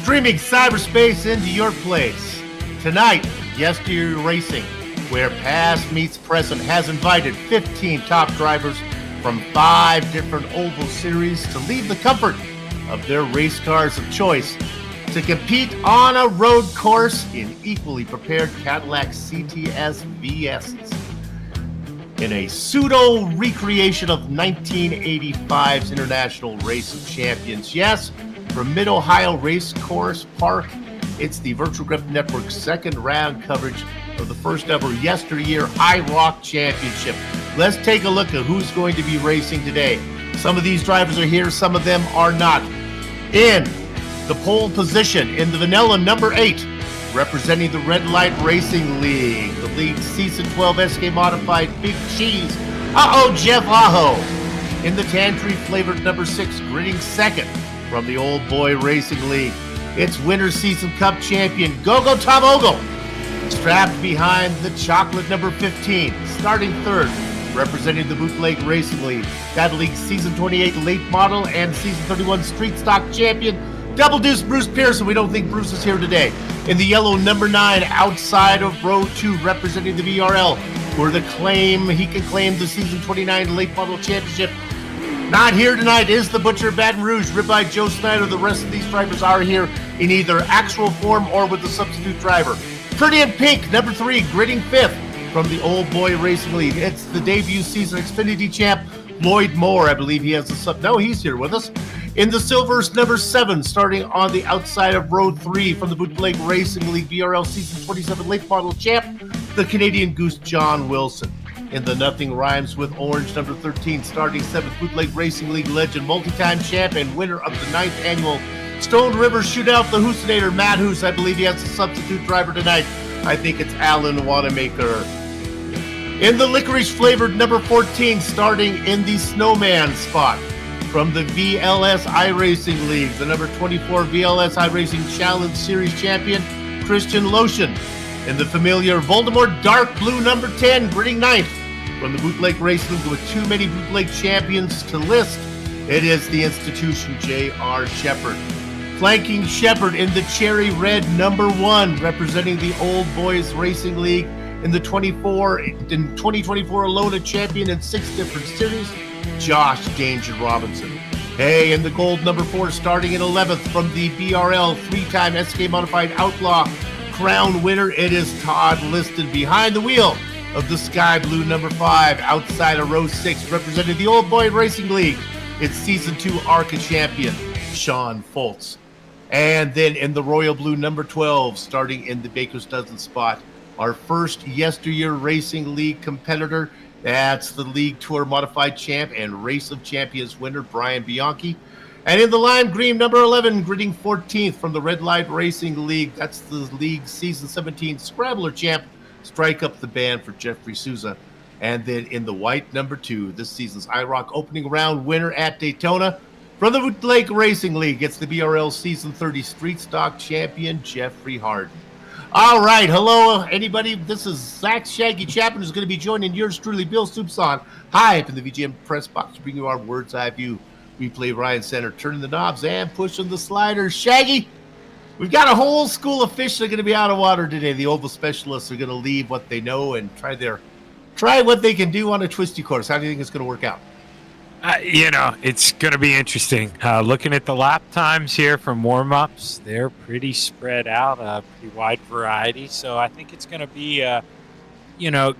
Streaming cyberspace into your place. Tonight, YesterYear Racing, where past meets present, has invited 15 top drivers from 5 different oval series to leave the comfort of their race cars of choice to compete on a road course in equally prepared Cadillac CTS VSs. In a pseudo recreation of 1985's International Race of Champions. Yes, from Mid-Ohio Race Course Park, it's the Virtual Grip Network's second round coverage of the first ever YesterYear IROC Championship. Let's take a look at who's going to be racing today. Some of these drivers are here, some of them are not. In the pole position, in the vanilla number 8, representing the Red Light Racing League, the league's Season 12 SK Modified Big Cheese, Jeff Aho. In the tangerine flavored number 6, gritting second from the Old Boy Racing League, it's Winter Season Cup champion Gogo Tamogo. Strapped behind the chocolate number 15, starting third, representing the Bootleg Racing League, that league's Season 28 late model and Season 31 street stock champion, Double Deuce Bruce Pearson. We don't think Bruce is here today. In the yellow number 9, outside of row 2, representing the VRL, where he can claim the Season 29 late model championship. Not here tonight is the Butcher Baton Rouge, Ribeye Joe Snyder. The rest of these drivers are here in either actual form or with the substitute driver. Pretty in pink, number 3, gritting 5th from the Old Boy Racing League. It's the debut season Xfinity champ, Lloyd Moore. I believe he has he's here with us. In the silvers, number 7, starting on the outside of row 3 from the Bootleg Racing League VRL Season 27 late model champ, the Canadian Goose John Wilson. In the Nothing Rhymes with Orange, number 13, starting 7th Bootleg Racing League legend, multi-time champ, and winner of the 9th annual Stone River Shootout, the Hoosinator, Matt Hoos. I believe he has a substitute driver tonight. I think it's Alan Wanamaker. In the licorice flavored number 14, starting in the Snowman spot, from the VLS iRacing League, the number 24 VLS iRacing Challenge Series champion, Christian Lotion. In the familiar Voldemort Dark Blue number 10, gritting 9th from the Bootleg Racing League with too many bootleg champions to list, it is the institution J.R. Shepard. Flanking Shepard in the cherry red number 1, representing the Old Boys Racing League in the 2024 alone, a champion in 6 different series, Josh Danger Robinson. Hey, in the gold number 4, starting in 11th from the BRL 3-time SK Modified Outlaw Crown winner, it is Todd Liston. Behind the wheel of the sky blue number 5, outside of row 6, representing the Old Boy Racing League, it's Season 2 ARCA champion, Sean Foltz. And then in the royal blue number 12, starting in the Baker's Dozen spot, our first YesterYear Racing League competitor, that's the League Tour Modified Champ and Race of Champions winner, Brian Bianchi. And in the lime green, number 11, gritting 14th from the Red Light Racing League, that's the League Season 17 Scrabbler Champ, Strike Up the Band for Jeffrey Souza. And then in the white, number 2, this season's IROC opening round winner at Daytona, from the Bootleg Racing League, it's the BRL Season 30 Street Stock Champion, Jeffrey Harden. All right, hello, anybody. This is Zach Shaggy Chapman, who's going to be joining yours truly, Bill Soupson, high up in the VGM press box, bringing you our Words Eye View. We play Ryan Center, turning the knobs and pushing the sliders. Shaggy, we've got a whole school of fish that are going to be out of water today. The oval specialists are going to leave what they know and try what they can do on a twisty course. How do you think it's going to work out? It's going to be interesting. Looking at the lap times here from warm-ups, they're pretty spread out, pretty wide variety. So I think it's going to be,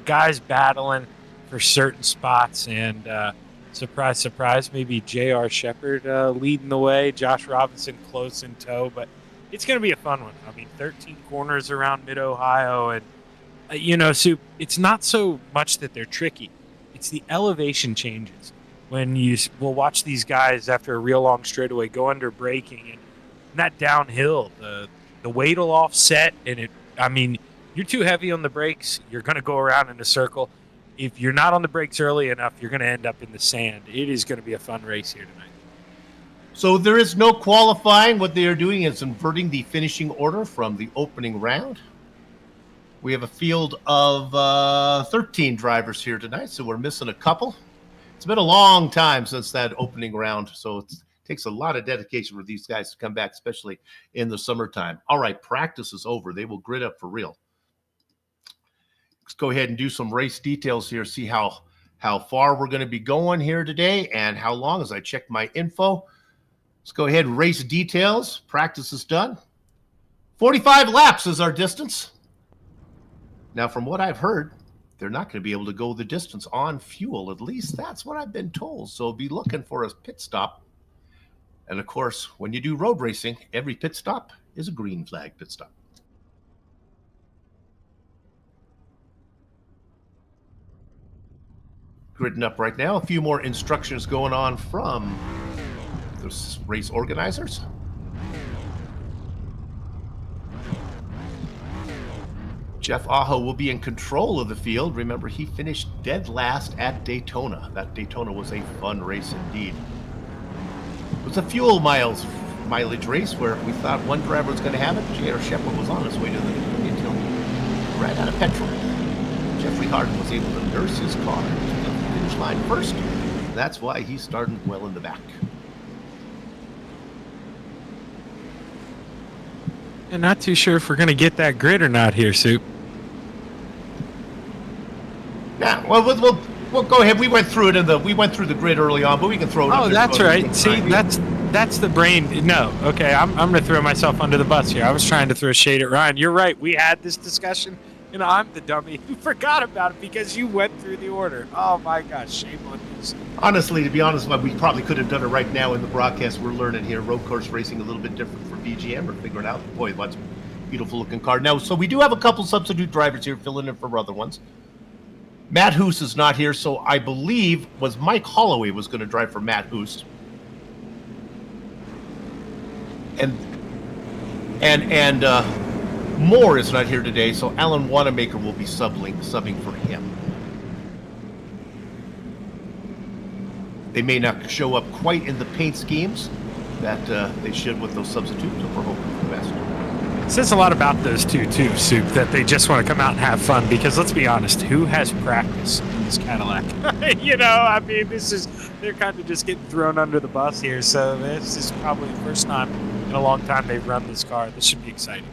guys battling for certain spots. And surprise, surprise, maybe J.R. Shepard leading the way, Josh Robinson close in tow. But it's going to be a fun one. 13 corners around Mid-Ohio. And, Soup, it's not so much that they're tricky. It's the elevation changes. When we'll watch these guys after a real long straightaway go under braking and that downhill, the weight will offset, and you're too heavy on the brakes, you're going to go around in a circle. If you're not on the brakes early enough, you're going to end up in the sand. It is going to be a fun race here tonight. So there is no qualifying. What they are doing is inverting the finishing order from the opening round. We have a field of 13 drivers here tonight, so we're missing a couple. It's been a long time since that opening round, so it's Takes a lot of dedication for these guys to come back, especially in the summertime. All right, practice is over. They will grid up for real. Let's go ahead and do some race details here, see how far we're going to be going here today and how long as I check my info. Let's go ahead and race details. Practice is done. 45 laps is our distance. Now, from what I've heard, they're not going to be able to go the distance on fuel. At least that's what I've been told. So be looking for a pit stop. And of course, when you do road racing, every pit stop is a green flag pit stop. Gridding up right now. A few more instructions going on from the race organizers. Jeff Aho will be in control of the field. Remember, he finished dead last at Daytona. That Daytona was a fun race indeed. It was a fuel mileage race where we thought one driver was going to have it. J.R. Shepard was on his way to the until he ran out of petrol. Jeffrey Harden was able to nurse his car to the finish line first. That's why he's starting well in the back. And not too sure if we're going to get that grid or not here, Soup. Yeah, well, we'll go ahead. We went through it we went through the grid early on, but we can throw it. Oh, that's right. See, that's the brain. No, okay, I'm going to throw myself under the bus here. I was trying to throw shade at Ryan. You're right. We had this discussion, and I'm the dummy who forgot about it because you went through the order. Oh my gosh, shame on you. Honestly, to be honest, we probably could have done it right now in the broadcast. We're learning here. Road course racing a little bit different for BGM. We're figuring out. Boy, what's a beautiful looking car. Now, so we do have a couple substitute drivers here filling in for other ones. Matt Hoos is not here, so I believe was Mike Holloway was going to drive for Matt Hoos. And Moore is not here today, so Alan Wanamaker will be subbing for him. They may not show up quite in the paint schemes that they should with those substitutes, but we're hoping for the best. It says a lot about those two, too, Soup, that they just want to come out and have fun, because let's be honest, who has practice in this Cadillac? I mean, they're kind of just getting thrown under the bus here, so this is probably the first time in a long time they've run this car. This should be exciting.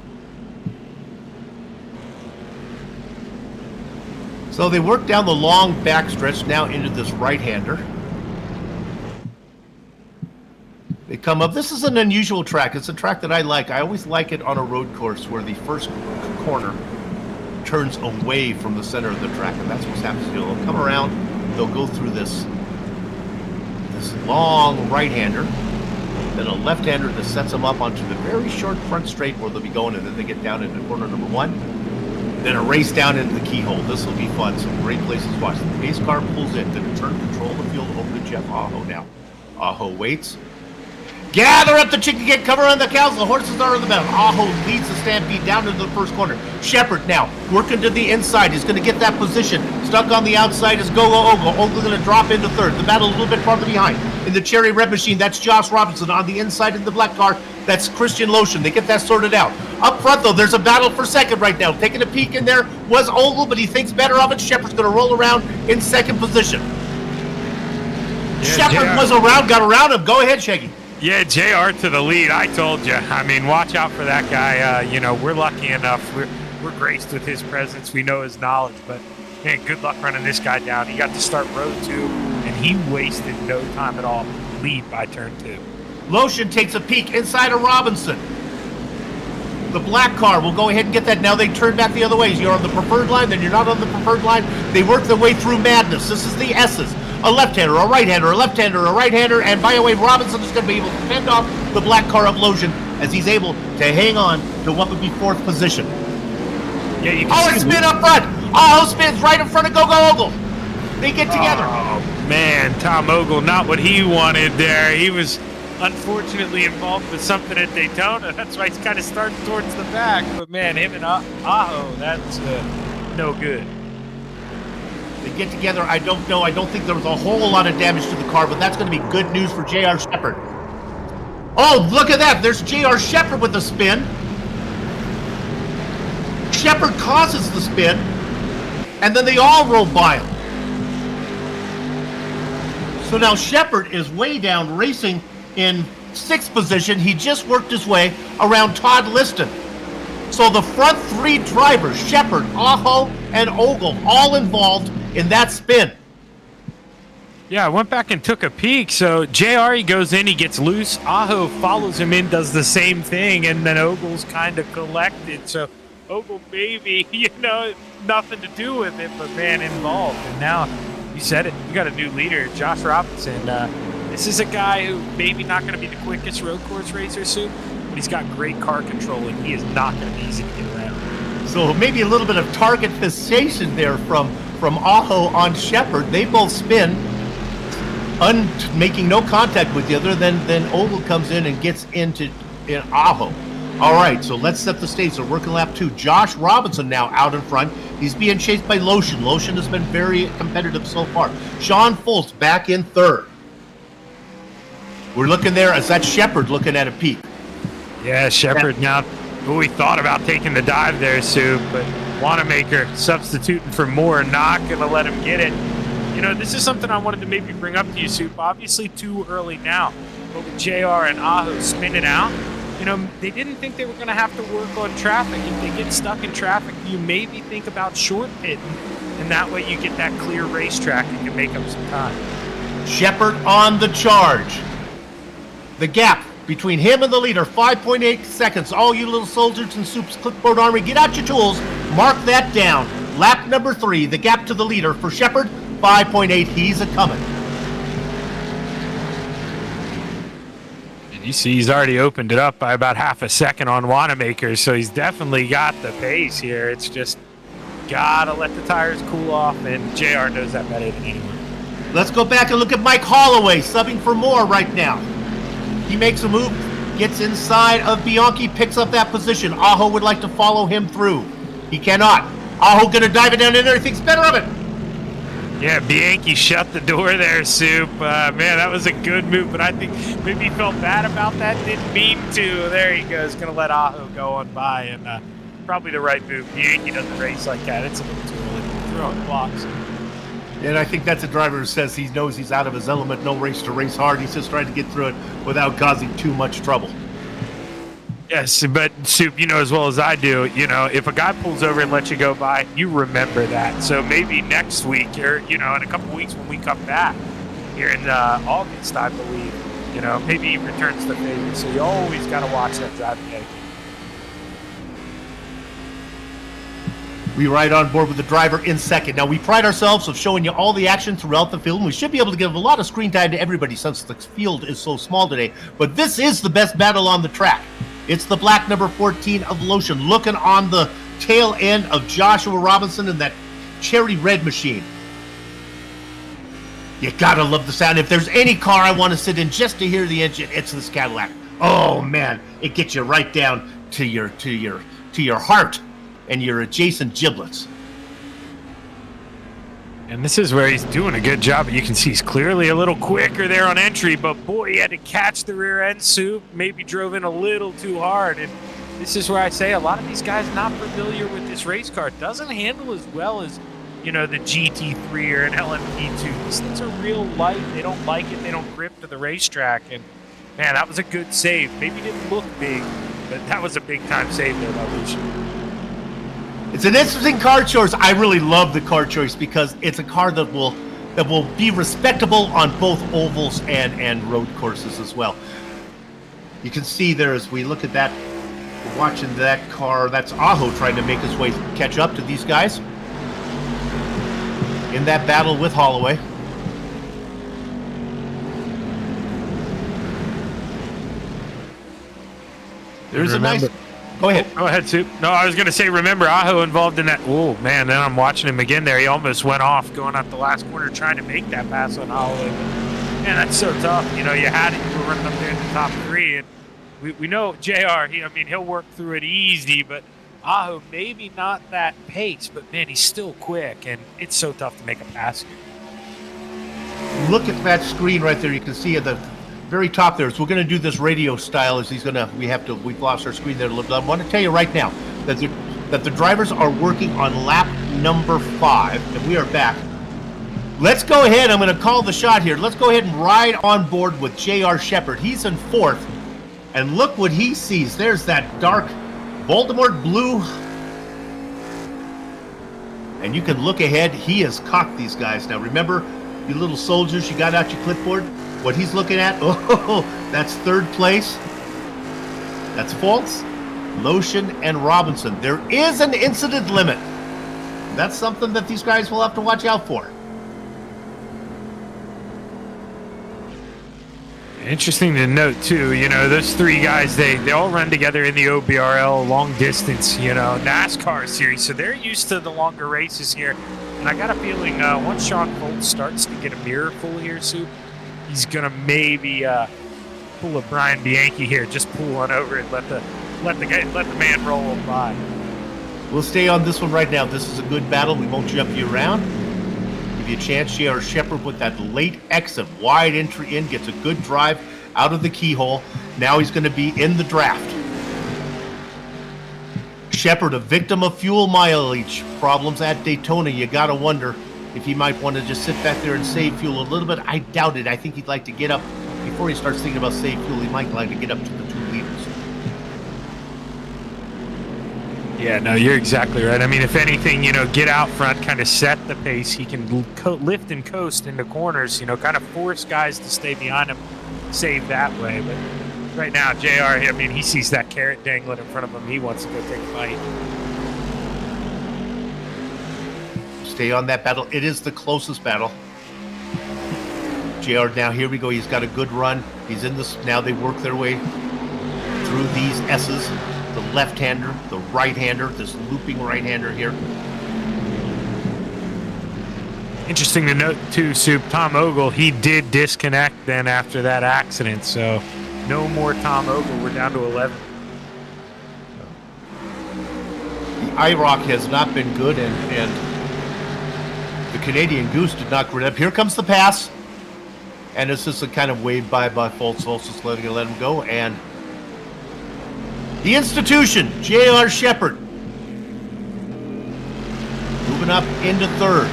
So they work down the long backstretch now into this right-hander. They come up. This is an unusual track. It's a track that I like. I always like it on a road course where the first corner turns away from the center of the track, and that's what's happening. They'll come around. They'll go through this long right-hander, then a left-hander that sets them up onto the very short front straight where they'll be going, and then they get down into corner number one. Then a race down into the keyhole. This will be fun. Some great places to watch. The pace car pulls in. Going to turn control of the field over to Jeff Aho now. Aho waits. Gather up the chicken, get cover on the cows. The horses are in the middle. Aho leads the stampede down into the first corner. Shepard now working to the inside. He's going to get that position. Stuck on the outside is Gogo Ogle. Ogle going to drop into third. The battle a little bit farther behind. In the Cherry Red Machine, that's Josh Robinson. On the inside in the black car, that's Christian Lotion. They get that sorted out. Up front, though, there's a battle for second right now. Taking a peek in there was Ogle, but he thinks better of it. Shepard's going to roll around in second position. Shepard was around, got around him. Go ahead, Shaggy. Yeah, JR to the lead. I told you. I mean, watch out for that guy. We're lucky enough. We're graced with his presence. We know his knowledge, but man, good luck running this guy down. He got to start road 2, and he wasted no time at all. Lead by turn 2. Lotion takes a peek inside of Robinson. The black car will go ahead and get that. Now they turn back the other way. You're on the preferred line, then you're not on the preferred line. They work their way through madness. This is the S's. A left-hander, a right-hander, a left-hander, a right-hander, and by the way, Robinson is going to be able to fend off the black car of Lotion as he's able to hang on to what would be fourth position. Yeah, you can spin up front. Oh, spins right in front of Gogo Ogle. They get together. Oh, man, Tom Ogle, not what he wanted there. He was unfortunately involved with something at Daytona. That's why he's kind of starting towards the back. But, man, him and Aho, that's no good. They get together. I don't know. I don't think there was a whole lot of damage to the car, but that's going to be good news for J.R. Shepard. Oh, look at that. There's J.R. Shepard with the spin. Shepard causes the spin, and then they all roll by him. So now Shepard is way down racing In 6th position, he just worked his way around Todd Liston. So the front 3 drivers, Shepard, Aho, and Ogle, all involved in that spin. Yeah, I went back and took a peek. So JR, he goes in, he gets loose. Aho follows him in, does the same thing, and then Ogle's kind of collected. So Ogle maybe, nothing to do with it, but man, involved. And now, you said it, you got a new leader, Josh Robinson. This is a guy who maybe not going to be the quickest road course racer soon, but he's got great car control, and he is not going to be easy to get around. So maybe a little bit of target fixation there from Aho on Shepard. They both spin, making no contact with the other. Then Ogle comes in and gets in Aho. All right, so let's set the stage. So working lap 2. Josh Robinson now out in front. He's being chased by Lotion. Lotion has been very competitive so far. Sean Foltz back in 3rd. We're looking there as that Shepard looking at a peak. Yeah, Shepard now. We thought about taking the dive there, Sue, but Wanamaker substituting for Moore, not going to let him get it. This is something I wanted to maybe bring up to you, Soup. Obviously too early now, but with JR and Aho spinning out, they didn't think they were going to have to work on traffic. If they get stuck in traffic, you maybe think about short pitting, and that way you get that clear racetrack and can make up some time. Shepard on the charge. The gap between him and the leader, 5.8 seconds. All you little soldiers in Soup's clipboard army, get out your tools, mark that down. Lap number 3, the gap to the leader for Shepard, 5.8. He's a-coming. And you see he's already opened it up by about half a second on Wanamaker, so he's definitely got the pace here. It's just gotta let the tires cool off, and JR knows that better than anyone. Let's go back and look at Mike Holloway, subbing for Moore right now. He makes a move, gets inside of Bianchi, picks up that position. Aho would like to follow him through. He cannot. Aho gonna dive it down in there. He thinks better of it. Yeah, Bianchi shut the door there, Soup. Man, that was a good move, but I think maybe he felt bad about that. Didn't mean to. There he goes. Gonna let Aho go on by, and probably the right move. Bianchi doesn't race like that. It's a little too early. Throwing blocks. And I think that's a driver who says he knows he's out of his element. No race to race hard. He's just trying to get through it without causing too much trouble. Yes, but Soup, as well as I do, if a guy pulls over and lets you go by, you remember that. So maybe next week or, in a couple weeks when we come back here in August, I believe, maybe he returns the favor. So you always got to watch that driving etiquette. We ride on board with the driver in 2nd. Now, we pride ourselves of showing you all the action throughout the field, and we should be able to give a lot of screen time to everybody since the field is so small today. But this is the best battle on the track. It's the black number 14 of Lotion, looking on the tail end of Joshua Robinson in that cherry red machine. You gotta love the sound. If there's any car I want to sit in just to hear the engine, it's this Cadillac. Oh man, it gets you right down to your heart and your adjacent giblets. And this is where he's doing a good job. You can see he's clearly a little quicker there on entry, but boy, he had to catch the rear end, Soup. Maybe drove in a little too hard. And this is where I say a lot of these guys not familiar with this race car. Doesn't handle as well as, the GT3 or an LMP2. These things are real light. They don't like it. They don't grip to the racetrack. And man, that was a good save. Maybe it didn't look big, but that was a big time save there by Lucian. It's an interesting car choice. I really love the car choice because it's a car that will be respectable on both ovals and road courses as well. You can see there as we look at that, we're watching that car. That's Aho trying to make his way catch up to these guys in that battle with Holloway. There's a nice... Go ahead. Go ahead, Soup. No, I was going to say, remember, Aho involved in that. Oh, man, then I'm watching him again there. He almost went off going up the last corner trying to make that pass on Holloway. Man, that's so tough. You had it. You were running up there in the top 3. And we know JR, he'll work through it easy, but Aho, maybe not that pace, but, man, he's still quick, and it's so tough to make a pass here. Look at that screen right there. You can see at the very top there. So we're going to do this radio style as we've lost our screen there a little bit. I want to tell you right now that the drivers are working on lap number 5, and we are back Let's go ahead. I'm going to call the shot here. Let's go ahead and ride on board with J.R. Shepard. He's in fourth. And look what he sees. There's that dark Voldemort blue. And you can look ahead. He has cocked these guys. Now, remember, you little soldiers, you got out your clipboard? What he's looking at? Oh, that's third place. That's Fultz, Lotion, and Robinson. There is an incident limit. That's something that these guys will have to watch out for. Interesting to note, too, you know, those three guys, they all run together in the OBRL long distance, you know, NASCAR series, so they're used to the longer races here. And I got a feeling once Sean Fultz starts to get a mirror full here, Soup, he's going to maybe pull a Brian Bianchi here, just pull on over and let the man roll him by. We'll stay on this one right now. This is a good battle. We won't jump you around. Give you a chance. J.R. Shepard with that late exit, wide entry in, gets a good drive out of the keyhole. Now he's going to be in the draft. Shepard, a victim of fuel mileage problems at Daytona. You got to wonder if he might want to just sit back there and save fuel a little bit. I doubt it. I think he'd like to get up, before he starts thinking about save fuel, he might like to get up to the 2 liters. Yeah, no, you're exactly right. I mean, if anything, you know, get out front, kind of set the pace. He can lift and coast into corners, you know, kind of force guys to stay behind him, save that way. But right now, JR, I mean, he sees that carrot dangling in front of him. He wants to go take a bite. Stay on that battle. It is the closest battle. JR, now here we go. He's got a good run. He's in this. Now they work their way through these S's. The left-hander, the right-hander, this looping right-hander here. Interesting to note, too, Soup, Tom Ogle, he did disconnect then after that accident, so no more Tom Ogle. We're down to 11. The IROC has not been good, and the Canadian Goose did not grit up. Here comes the pass, and it's just a kind of wave by Fultz. Fultz just let him go, and the institution, J.R. Shepard, moving up into third.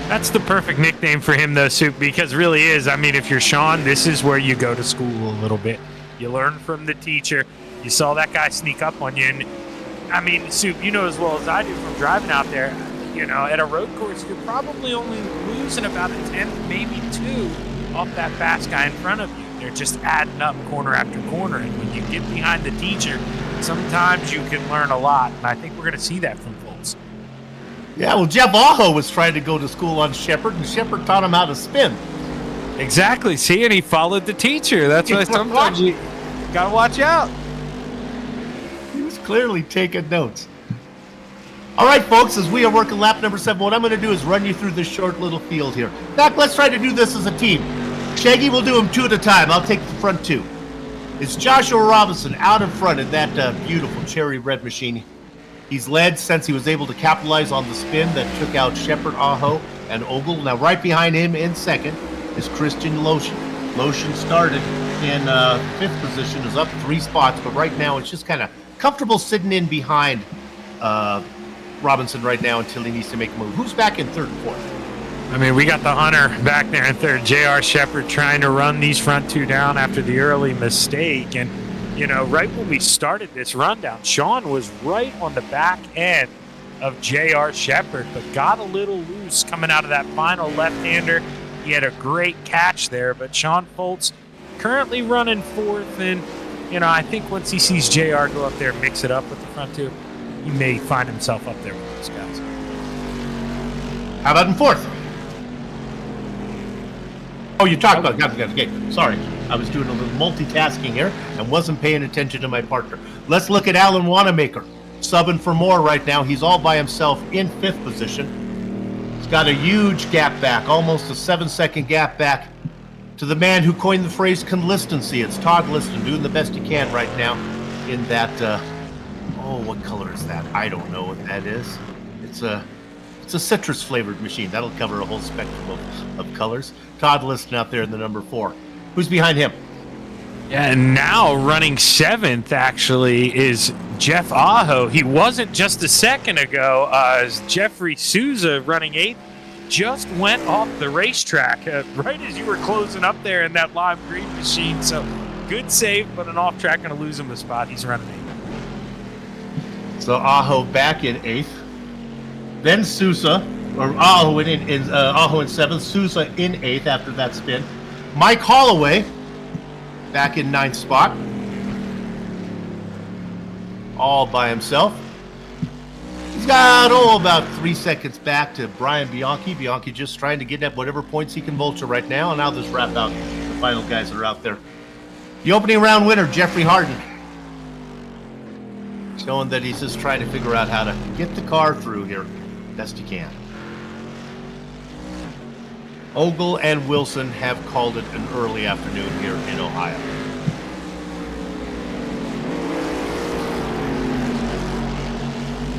That's the perfect nickname for him, though, Soup, because it really is. I mean, if you're Sean, this is where you go to school a little bit. You learn from the teacher. You saw that guy sneak up on you. And, I mean, Soup, you know as well as I do from driving out there, you know, at a road course, you're probably only losing about a tenth, maybe 2 off that fast guy in front of you. They're just adding up corner after corner. And when you get behind the teacher, sometimes you can learn a lot. And I think we're going to see that from Fultz. Yeah, well, Jeff Aho was trying to go to school on Shepard, and Shepard taught him how to spin. Exactly. See, and he followed the teacher. That's why sometimes you got to watch out. He was clearly taking notes. All right, folks, as we are working lap number 7, what I'm going to do is run you through this short little field here. In fact, let's try to do this as a team. Shaggy will do them 2 at a time. I'll take the front 2. It's Joshua Robinson out in front in that beautiful cherry red machine. He's led since he was able to capitalize on the spin that took out Shepard, Aho, and Ogle. Now, right behind him in second is Christian Lotion. Lotion started in 5th position, is up 3 spots, but right now it's just kind of comfortable sitting in behind Robinson right now until he needs to make a move. Who's back in 3rd and 4th? I mean, we got the Hunter back there in 3rd. J.R. Shepard trying to run these front 2 down after the early mistake. And, you know, right when we started this rundown, Sean was right on the back end of J.R. Shepard, but got a little loose coming out of that final left-hander. He had a great catch there, but Sean Fultz currently running 4th. And, you know, I think once he sees J.R. go up there and mix it up with the front 2, he may find himself up there with those guys. How about in 4th? Oh, you talked about okay. Sorry, I was doing a little multitasking here and wasn't paying attention to my partner. Let's look at Alan Wanamaker, subbing for more right now. He's all by himself in 5th position. He's got a huge gap back, almost a 7-second gap back to the man who coined the phrase consistency. It's Todd Liston doing the best he can right now in that. What color is that? I don't know what that is. It's a citrus flavored machine. That'll cover a whole spectrum of colors. Todd Liston out there in the number 4. Who's behind him? Yeah, and now running 7th actually is Jeff Aho. He wasn't just a second ago. Jeffrey Souza running 8th just went off the racetrack right as you were closing up there in that lime green machine. So good save, but an off track, going to lose him a spot. He's running 8th. So Aho back in 8th. Then Sousa, or Aho in 7th. Sousa in 8th after that spin. Mike Holloway back in 9th spot. All by himself. He's got, about 3 seconds back to Brian Bianchi. Bianchi just trying to get at whatever points he can vulture right now. And now this wrap out the final guys that are out there. The opening round winner, Jeffrey Harden. Showing that he's just trying to figure out how to get the car through here best he can. Ogle and Wilson have called it an early afternoon here in Ohio.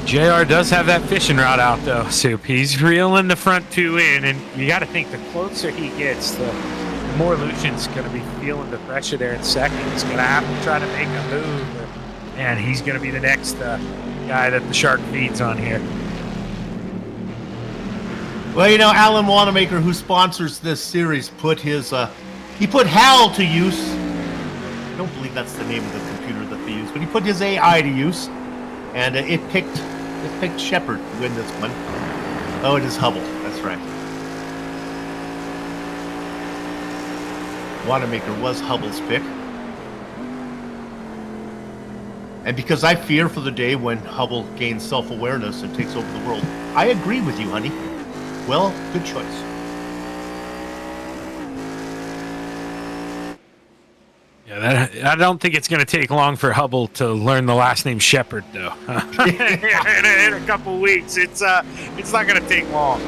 JR does have that fishing rod out, though, Soup. He's reeling the front 2 in, and you got to think the closer he gets, the more Lucian's going to be feeling the pressure there in second. He's going to have to try to make a move, and he's going to be the next guy that the shark feeds on here. Well, Alan Wanamaker, who sponsors this series, put his he put HAL to use. I don't believe that's the name of the computer that they use, but he put his AI to use, and it picked Shepard to win this one. Oh, it is Hubble. That's right. Wanamaker was Hubble's pick. And because I fear for the day when Hubble gains self-awareness and takes over the world, I agree with you, honey. Well, good choice. Yeah, I don't think it's going to take long for Hubble to learn the last name Shepard, though. in a couple weeks, it's not going to take long.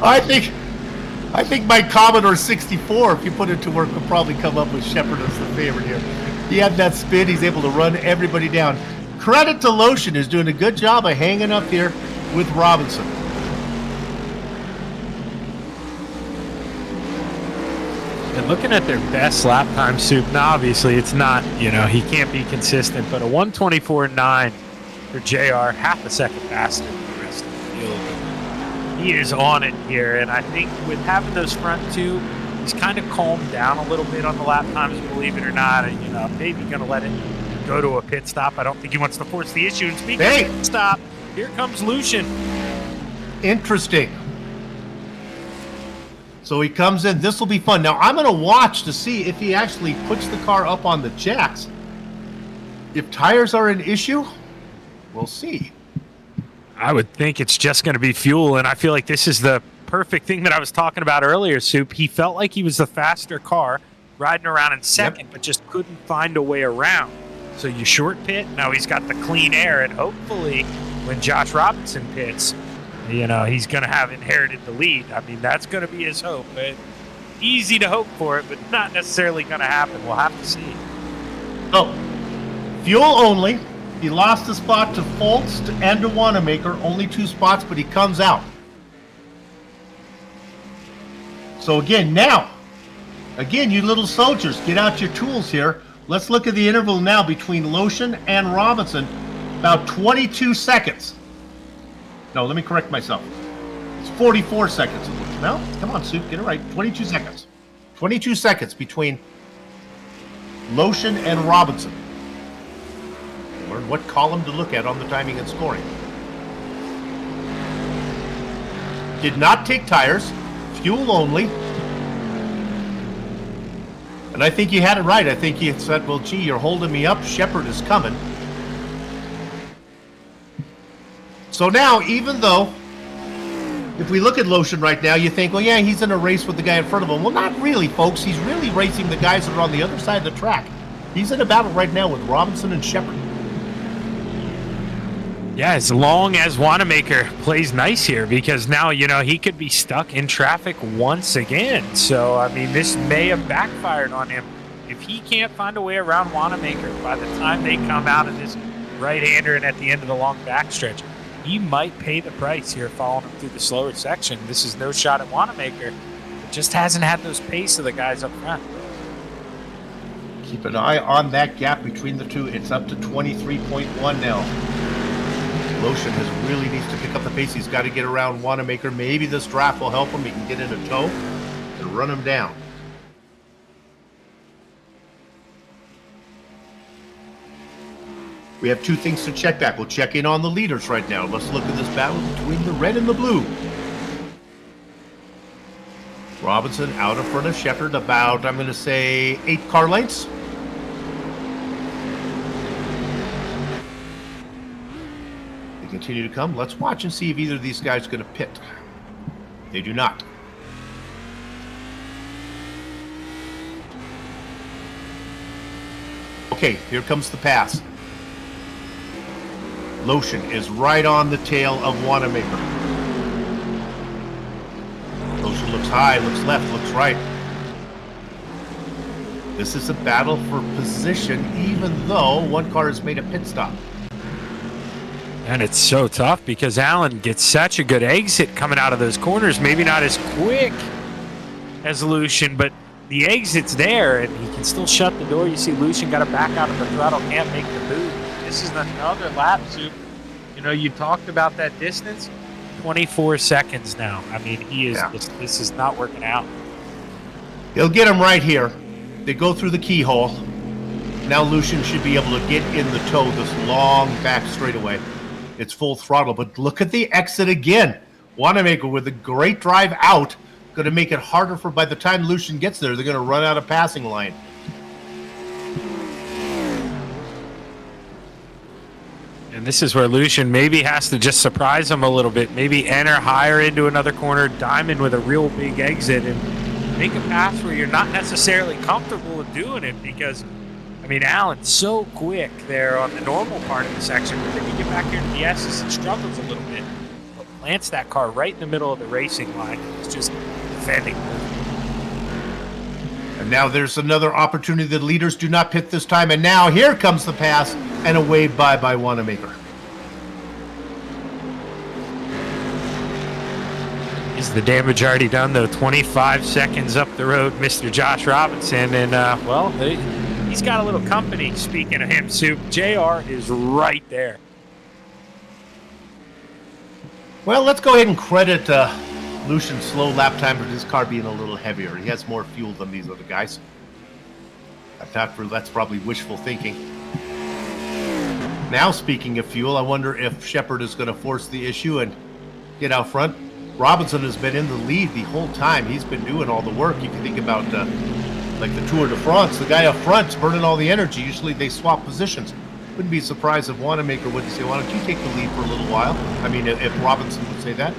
I think my Commodore 64, if you put it to work, will probably come up with Shepard as the favorite here. He had that spin. He's able to run everybody down. Credit to Lotion, who's doing a good job of hanging up here with Robinson. And looking at their best lap time, Soup, now obviously it's not, he can't be consistent, but a 1:24.9 for JR, half a second faster than the rest of the field. He is on it here, and I think with having those front 2, he's kind of calmed down a little bit on the lap times, believe it or not, and, maybe going to let it go to a pit stop. I don't think he wants to force the issue. And speaking of pit stop, here comes Lucian. Interesting. So he comes in. This will be fun. Now, I'm going to watch to see if he actually puts the car up on the jacks. If tires are an issue, we'll see. I would think it's just going to be fuel, and I feel like this is the perfect thing that I was talking about earlier, Soup. He felt like he was the faster car riding around in second, but just couldn't find a way around. So you short pit. Now he's got the clean air, and hopefully when Josh Robinson pits, he's going to have inherited the lead. I mean, that's going to be his hope. Easy to hope for it, but not necessarily going to happen. We'll have to see. Oh, fuel only. He lost a spot to Foltz and to Wanamaker. Only 2 spots, but he comes out. So again, you little soldiers, get out your tools here. Let's look at the interval now between Lotion and Robinson. About 22 seconds. No, let me correct myself. It's 44 seconds. No, come on, Soup, get it right. 22 seconds. 22 seconds between Lotion and Robinson. Learn what column to look at on the timing and scoring. Did not take tires. Fuel only. And I think you had it right. I think you said, well, gee, you're holding me up. Shepard is coming. So now, even though, if we look at Lotion right now, you think, well, yeah, he's in a race with the guy in front of him. Well, not really, folks. He's really racing the guys that are on the other side of the track. He's in a battle right now with Robinson and Shepard. Yeah, as long as Wanamaker plays nice here, because now, he could be stuck in traffic once again. So, I mean, this may have backfired on him. If he can't find a way around Wanamaker by the time they come out of this right-hander and at the end of the long backstretch, he might pay the price here following him through the slower section. This is no shot at Wanamaker. It just hasn't had those pace of the guys up front. Keep an eye on that gap between the two. It's up to 23.1 now. Lotion really needs to pick up the pace. He's got to get around Wanamaker. Maybe this draft will help him. He can get in a tow and run him down. We have two things to check back. We'll check in on the leaders right now. Let's look at this battle between the red and the blue. Robinson out in front of Shepard about, I'm going to say, 8 car lengths. They continue to come. Let's watch and see if either of these guys are going to pit. They do not. Okay, here comes the pass. Lotion is right on the tail of Wanamaker. Lotion looks high, looks left, looks right. This is a battle for position, even though one car has made a pit stop. And it's so tough because Allen gets such a good exit coming out of those corners. Maybe not as quick as Lucian, but the exit's there, and he can still shut the door. You see Lucian got to back out of the throttle, can't make the move. This is another lap, Soup. You know, you talked about that distance. 24 seconds now. I mean, he is. Yeah. This is not working out. He'll get him right here. They go through the keyhole. Now Lucian should be able to get in the tow this long back straightaway. It's full throttle, but look at the exit again. Wanamaker with a great drive out. Going to make it harder for, by the time Lucian gets there, they're going to run out of passing line. And this is where Lucian maybe has to just surprise him a little bit. Maybe enter higher into another corner, diamond with a real big exit, and make a pass where you're not necessarily comfortable with doing it because, I mean, Allen's so quick there on the normal part of the section, but then you get back here to the S's and struggles a little bit. But plants that car right in the middle of the racing line. It's just defending. And now there's another opportunity. The leaders do not pit this time, and now here comes the pass and a wave by Wanamaker. Is the damage already done, though? 25 seconds up the road, Mr. Josh Robinson, and, well, he's got a little company, speaking of him, Soup. JR is right there. Well, let's go ahead and credit Lucian's slow lap time for his car being a little heavier. He has more fuel than these other guys. That's probably wishful thinking. Now, speaking of fuel, I wonder if Shepard is going to force the issue and get out front. Robinson has been in the lead the whole time. He's been doing all the work. If you think about like the Tour de France, the guy up front's burning all the energy. Usually they swap positions. Wouldn't be surprised if Wanamaker would say, why don't you take the lead for a little while? I mean, if Robinson would say that.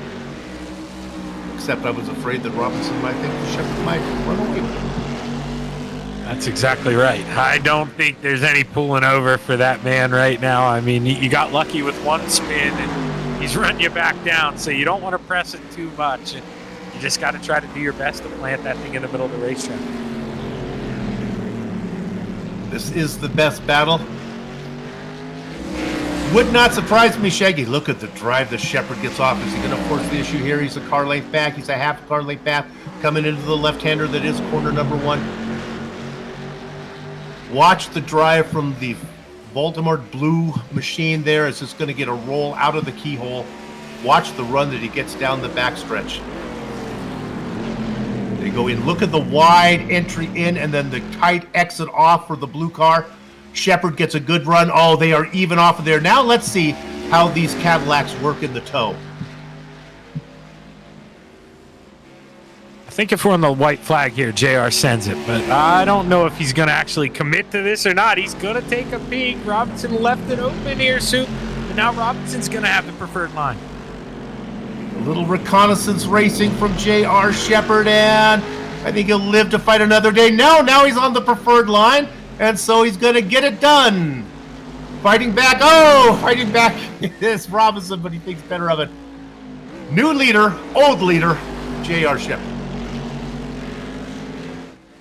Except I was afraid that Robinson might think Shepard might run away with him. That's exactly right. I don't think there's any pulling over for that man right now. I mean, you got lucky with one spin, and he's running you back down, so you don't want to press it too much. You just got to try to do your best to plant that thing in the middle of the racetrack. This is the best battle. Would not surprise me, Shaggy. Look at the drive that Shepard gets off. Is he going to force the issue here? He's a car length back. He's a half car length back coming into the left-hander that is corner number 1. Watch the drive from the Baltimore blue machine there. Is just going to get a roll out of the keyhole. Watch the run that he gets down the backstretch. They go in. Look at the wide entry in and then the tight exit off for the blue car. Shepard gets a good run. Oh, they are even off of there. Now let's see how these Cadillacs work in the tow. I think if we're on the white flag here, JR sends it, but I don't know if he's going to actually commit to this or not. He's going to take a peek. Robinson left it open here, Soup, and now Robinson's going to have the preferred line. A little reconnaissance racing from JR Shepard, and I think he'll live to fight another day. No, now he's on the preferred line. And so he's going to get it done. Fighting back. Oh, fighting back is Robinson, but he thinks better of it. New leader, old leader, JR Shepard.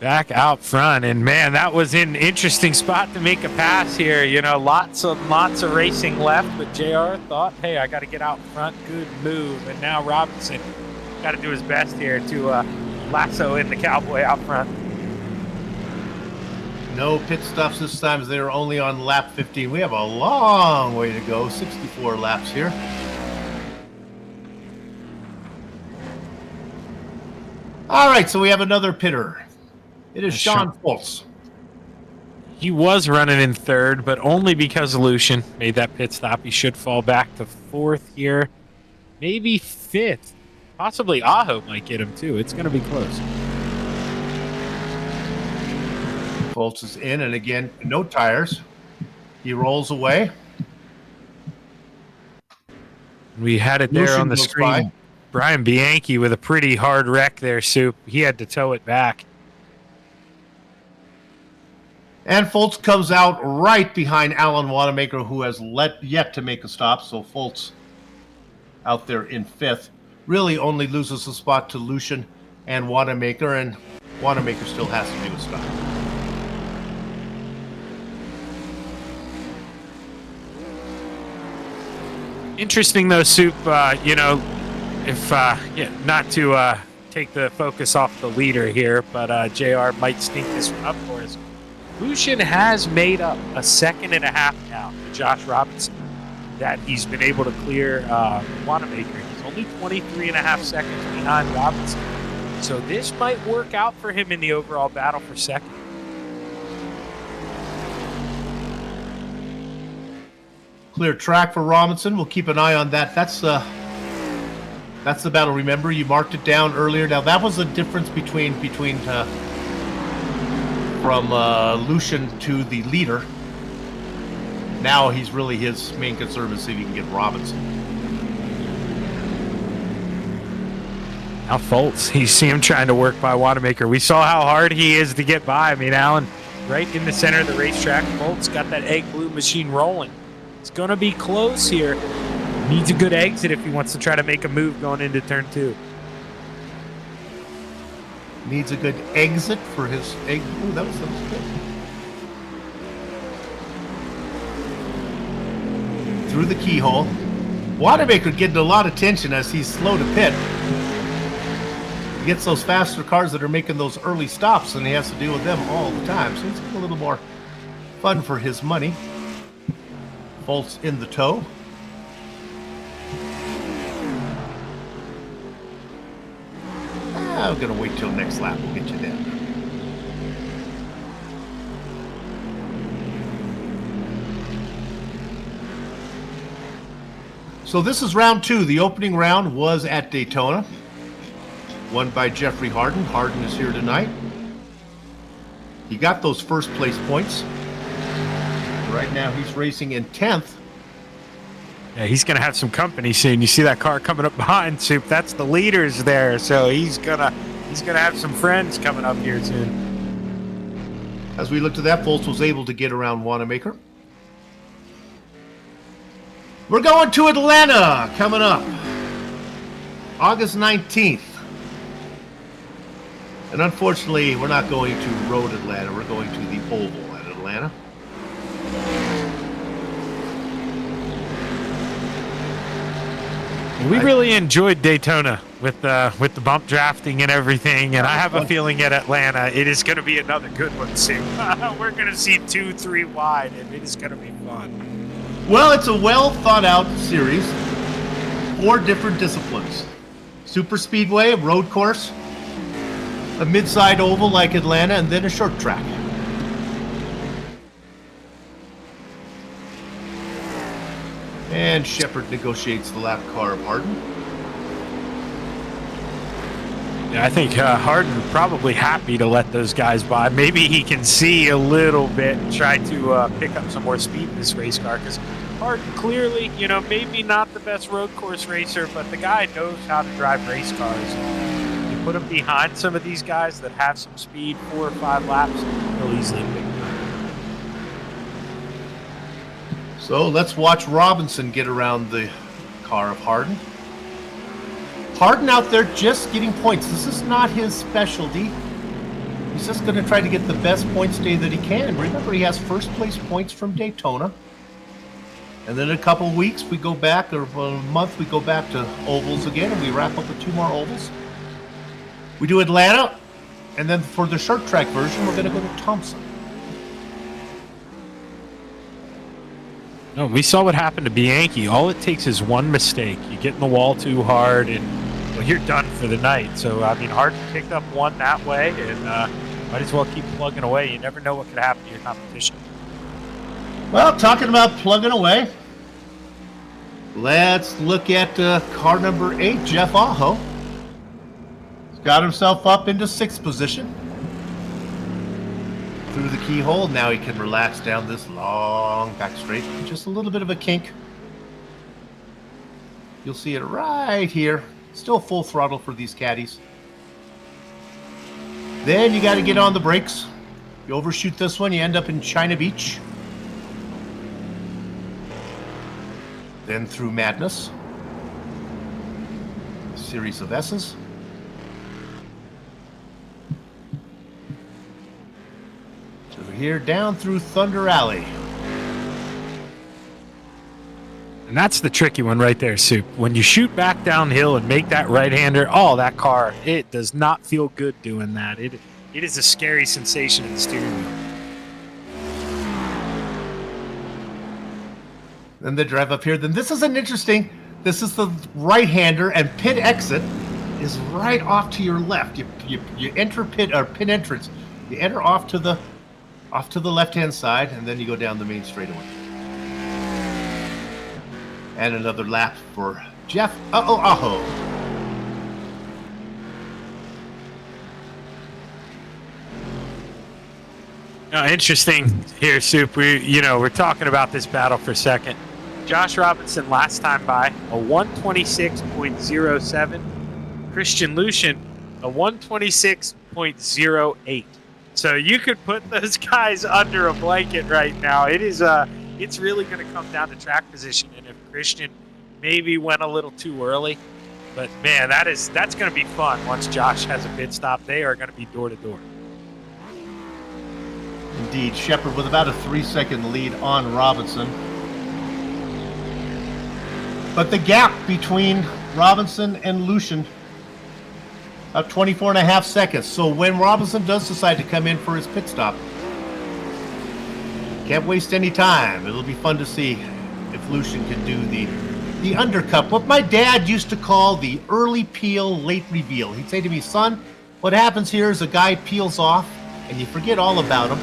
Back out front. And, man, that was an interesting spot to make a pass here. You know, lots of racing left. But JR thought, hey, I got to get out front. Good move. And now Robinson got to do his best here to lasso in the Cowboy out front. No pit stops this time, as they're only on lap 15. We have a long way to go, 64 laps here. All right, so we have another pitter. It is Sean Foltz. He was running in third, but only because Lucian made that pit stop. He should fall back to fourth here, maybe fifth. Possibly Aho might get him too. It's going to be close. Foltz is in, and again, no tires. He rolls away. We had it there Lucian on the goes screen. by. Brian Bianchi with a pretty hard wreck there, Soup. He had to tow it back. And Foltz comes out right behind Alan Wanamaker, who has yet to make a stop. So Foltz out there in fifth. Really only loses a spot to Lucian and Wanamaker, and Wanamaker still has to do a stop. Interesting though, Soup, you know, if not to take the focus off the leader here, but JR might sneak this one up for us. Lucian has made up a second and a half now to Josh Robinson that he's been able to clear Wanamaker. He's only 23 and a half seconds behind Robinson. So this might work out for him in the overall battle for second. Clear track for Robinson. We'll keep an eye on that. That's the battle. Remember, you marked it down earlier. Now that was the difference between from Lucian to the leader. Now he's really, his main concern is see if he can get Robinson. Now Foltz, you see him trying to work by Wanamaker. We saw how hard he is to get by. I mean, Alan, right in the center of the racetrack. Foltz got that egg blue machine rolling. It's going to be close here. Needs a good exit if he wants to try to make a move going into turn two. Needs a good exit for his egg. Ooh, that was good. Through the keyhole. Wanamaker getting a lot of tension as he's slow to pit. He gets those faster cars that are making those early stops, and he has to deal with them all the time. So it's a little more fun for his money. Foltz in the tow. I'm going to wait till next lap. We'll get you there. So this is round two. The opening round was at Daytona. Won by Jeffrey Harden. Harden is here tonight. He got those first place points. Right now he's racing in 10th. Yeah, he's going to have some company soon. You see that car coming up behind, Soup. That's the leaders there. So he's gonna have some friends coming up here soon. As we looked at that, Foltz was able to get around Wanamaker. We're going to Atlanta coming up August 19th. And unfortunately, we're not going to Road Atlanta. We're going to the Oval at Atlanta. We really enjoyed Daytona with the bump drafting and everything, and I have a feeling at Atlanta it is going to be another good one soon. We're going to see 2-3 wide, and it is going to be fun. Well, it's a well thought out series. 4 different disciplines: super speedway, a road course, a mid-side oval like Atlanta, and then a short track. And Shepard negotiates the lap car of Harden. Yeah, I think Harden probably happy to let those guys by. Maybe he can see a little bit and try to pick up some more speed in this race car, because Harden clearly, you know, maybe not the best road course racer, but the guy knows how to drive race cars. You put him behind some of these guys that have some speed, 4 or 5 laps, he'll easily pick them up. So let's watch Robinson get around the car of Harden. Harden out there just getting points. This is not his specialty. He's just going to try to get the best points day that he can. Remember, he has first place points from Daytona. And then in a couple of weeks, we go back, or a month, we go back to ovals again, and we wrap up with 2 more ovals. We do Atlanta, and then for the short track version, we're going to go to Thompson. No, we saw what happened to Bianchi. All it takes is one mistake. You get in the wall too hard, and well, you're done for the night. So, I mean, Hart picked up one that way, and might as well keep plugging away. You never know what could happen to your competition. Well, talking about plugging away, let's look at car number 8, Jeff Aho. He's got himself up into 6th position. Through the keyhole, now he can relax down this long back straight. Just a little bit of a kink. You'll see it right here. Still full throttle for these caddies. Then you got to get on the brakes. You overshoot this one, you end up in China Beach. Then through Madness. A series of S's. Through here, down through Thunder Alley. And that's the tricky one right there, Soup. When you shoot back downhill and make that right-hander, oh, that car, it does not feel good doing that. It is a scary sensation in the steering wheel. Then they drive up here. Then this is an interesting, this is the right-hander, and pit exit is right off to your left. You enter pit or pit entrance. You enter off to the left-hand side, and then you go down the main straightaway. And another lap for Jeff Aho. Interesting here, Soup. We're talking about this battle for second. Josh Robinson last time by a 126.07. Christian Lucian a 126.08. So you could put those guys under a blanket right now. It's really going to come down to track position, and if Christian maybe went a little too early, but man, that's going to be fun. Once Josh has a pit stop, they are going to be door to door. Indeed, Shepard with about a 3-second lead on Robinson. But the gap between Robinson and Lucian, about 24.5 seconds. So when Robinson does decide to come in for his pit stop, can't waste any time. It'll be fun to see if Lucian can do the undercut, what my dad used to call the early peel, late reveal. He'd say to me, son, what happens here is a guy peels off and you forget all about him.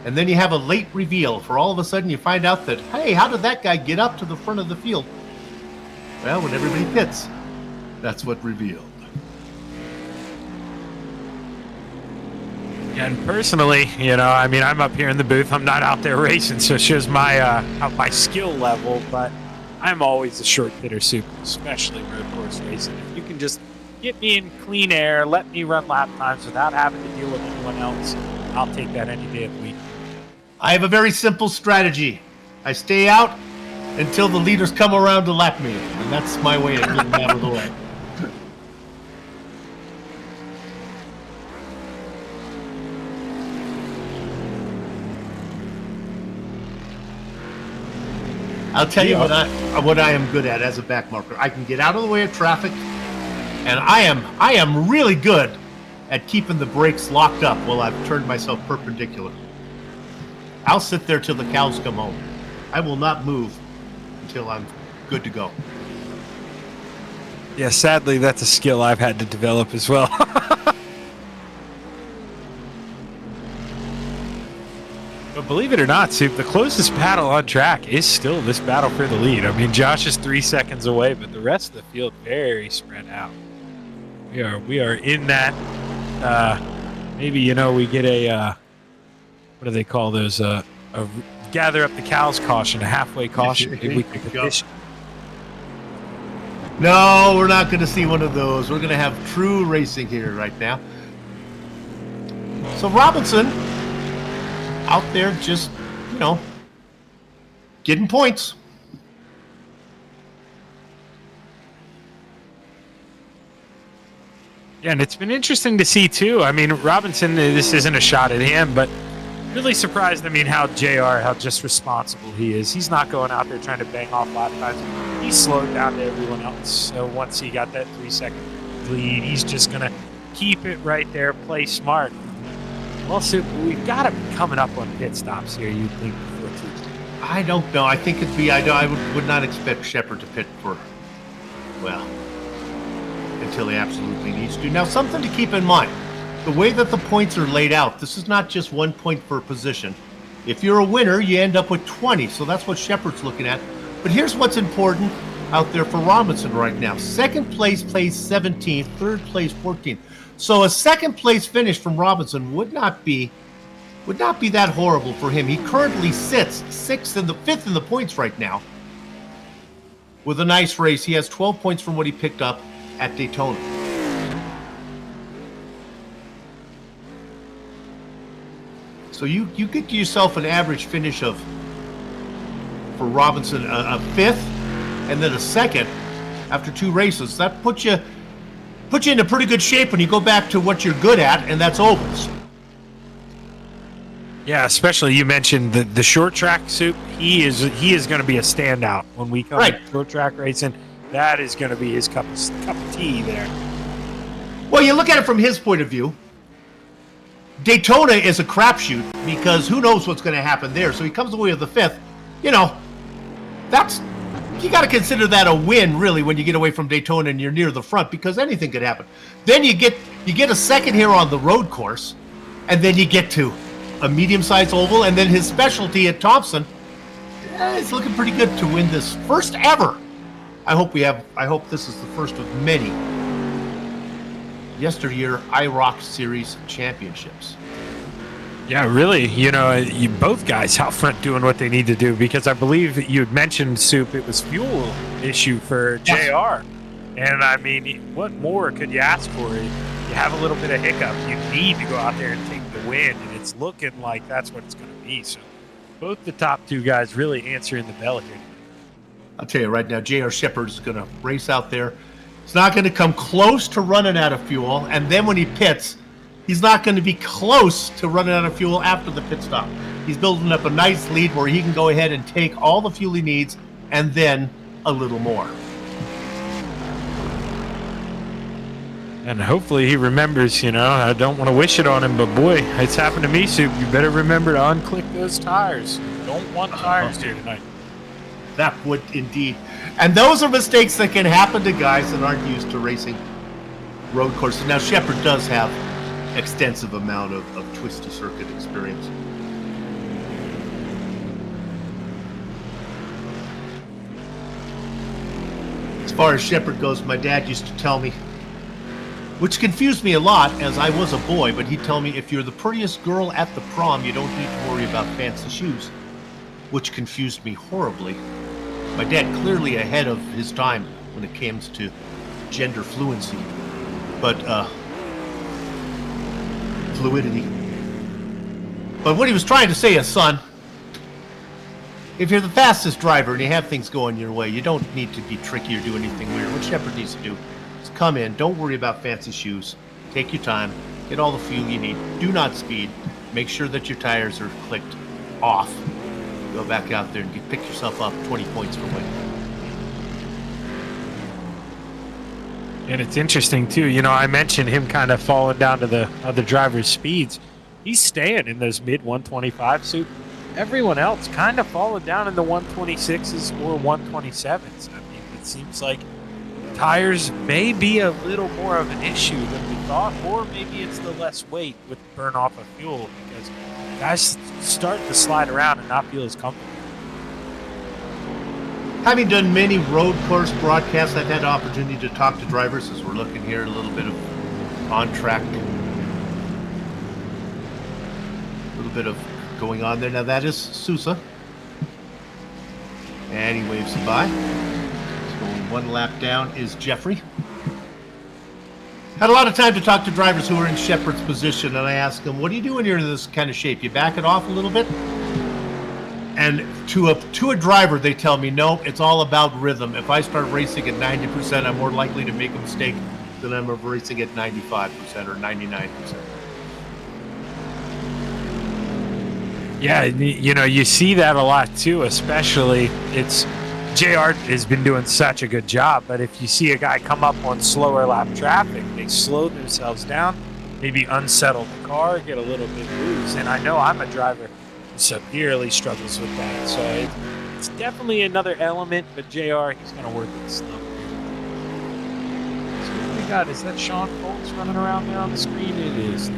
And then you have a late reveal, for all of a sudden you find out that, hey, how did that guy get up to the front of the field? Well, when everybody pits, that's what revealed. And personally, I'm up here in the booth. I'm not out there racing, so it shows my skill level, but I'm always a short hitter, Soup, especially road course racing. If you can just get me in clean air, let me run lap times without having to deal with anyone else, I'll take that any day of the week. I have a very simple strategy. I stay out until the leaders come around to lap me, and that's my way of getting out of the way. I'll tell you what I am good at as a back marker. I can get out of the way of traffic, and I am really good at keeping the brakes locked up while I've turned myself perpendicular. I'll sit there till the cows come home. I will not move until I'm good to go. Yeah, sadly, that's a skill I've had to develop as well. But believe it or not, Soup, the closest battle on track is still this battle for the lead. I mean, Josh is 3 seconds away, but the rest of the field very spread out. We are in that. Maybe we get a what do they call those? A gather up the cows caution, a halfway caution. Maybe we can petition. No, we're not going to see one of those. We're going to have true racing here right now. So Robinson out there just, getting points. Yeah, and it's been interesting to see, too. I mean, Robinson, this isn't a shot at him, but really surprised, how how just responsible he is. He's not going out there trying to bang off lap times. He's slowed down to everyone else. So once he got that 3-second lead, he's just going to keep it right there, play smart. Well, Soup, we've got to be coming up on pit stops here, you'd think, before too. I don't know. I think it'd be. I would not expect Shepard to pit for, well, until he absolutely needs to. Now, something to keep in mind: the way that the points are laid out. This is not just 1 point per position. If you're a winner, you end up with 20. So that's what Shepard's looking at. But here's what's important out there for Robinson right now: second place plays 17th, third place 14th. So a second place finish from Robinson would not be that horrible for him. He currently sits fifth in the points right now with a nice race. He has 12 points from what he picked up at Daytona. So you get yourself an average finish for Robinson a fifth and then a second after 2 races. That puts you in a pretty good shape when you go back to what you're good at, and that's ovals. Yeah, especially you mentioned the short track soup. He is going to be a standout when we come to short track racing. That is going to be his cup of tea there. Well, you look at it from his point of view. Daytona is a crapshoot because who knows what's going to happen there. So he comes away with the 5th. You know, you got to consider that a win, really, when you get away from Daytona and you're near the front, because anything could happen. Then you get a second here on the road course, and then you get to a medium-sized oval, and then his specialty at Thompson. It's looking pretty good to win this first ever. I hope this is the first of many YesterYear IROC Series championships. Yeah, really. You both guys out front doing what they need to do, because I believe you had mentioned, Soup, it was fuel issue for JR. And I mean, what more could you ask for? You have a little bit of hiccup. You need to go out there and take the win, and it's looking like that's what it's going to be. So both the top 2 guys really answering the bell here. I'll tell you right now, J.R. Shepard is going to race out there. He's not going to come close to running out of fuel, and then when he pits, he's not going to be close to running out of fuel after the pit stop. He's building up a nice lead where he can go ahead and take all the fuel he needs and then a little more. And hopefully he remembers, I don't want to wish it on him, but boy, it's happened to me, Soup. You better remember to unclick those tires. You don't want tires here tonight. That would indeed. And those are mistakes that can happen to guys that aren't used to racing road courses. Now, Shepard does have extensive amount of twisty circuit experience. As far as Shepard goes, my dad used to tell me, which confused me a lot as I was a boy, but he'd tell me, if you're the prettiest girl at the prom, you don't need to worry about fancy shoes, which confused me horribly. My dad clearly ahead of his time when it comes to gender fluency, but fluidity. But what he was trying to say is, son, if you're the fastest driver and you have things going your way, you don't need to be tricky or do anything weird. What Shepard needs to do is come in, don't worry about fancy shoes, take your time, get all the fuel you need, do not speed, make sure that your tires are clicked off. Go back out there and pick yourself up 20 points for winning. And it's interesting, too. I mentioned him kind of falling down to the other drivers' speeds. He's staying in those mid-125 Soup. Everyone else kind of falling down in the 126s or 127s. I mean, it seems like tires may be a little more of an issue than we thought, or maybe it's the less weight with burn off of fuel, because guys start to slide around and not feel as comfortable. Having done many road course broadcasts, I've had the opportunity to talk to drivers as we're looking here, a little bit of on-track, a little bit of going on there. Now that is Sousa, and he waves him by. So one lap down is Jeffrey. Had a lot of time to talk to drivers who are in Shepard's position, and I asked them, what do you do when you're in this kind of shape? You back it off a little bit? And to a driver, they tell me, no, it's all about rhythm. If I start racing at 90%, I'm more likely to make a mistake than I'm racing at 95% or 99%. Yeah, you see that a lot too, especially JR has been doing such a good job, but if you see a guy come up on slower lap traffic, they slow themselves down, maybe unsettle the car, get a little bit loose. And I know I'm a driver who severely struggles with that. So it's definitely another element, but JR, he's going to work with stuff. So what do we got? Is that Sean Foltz running around there on the screen? It is.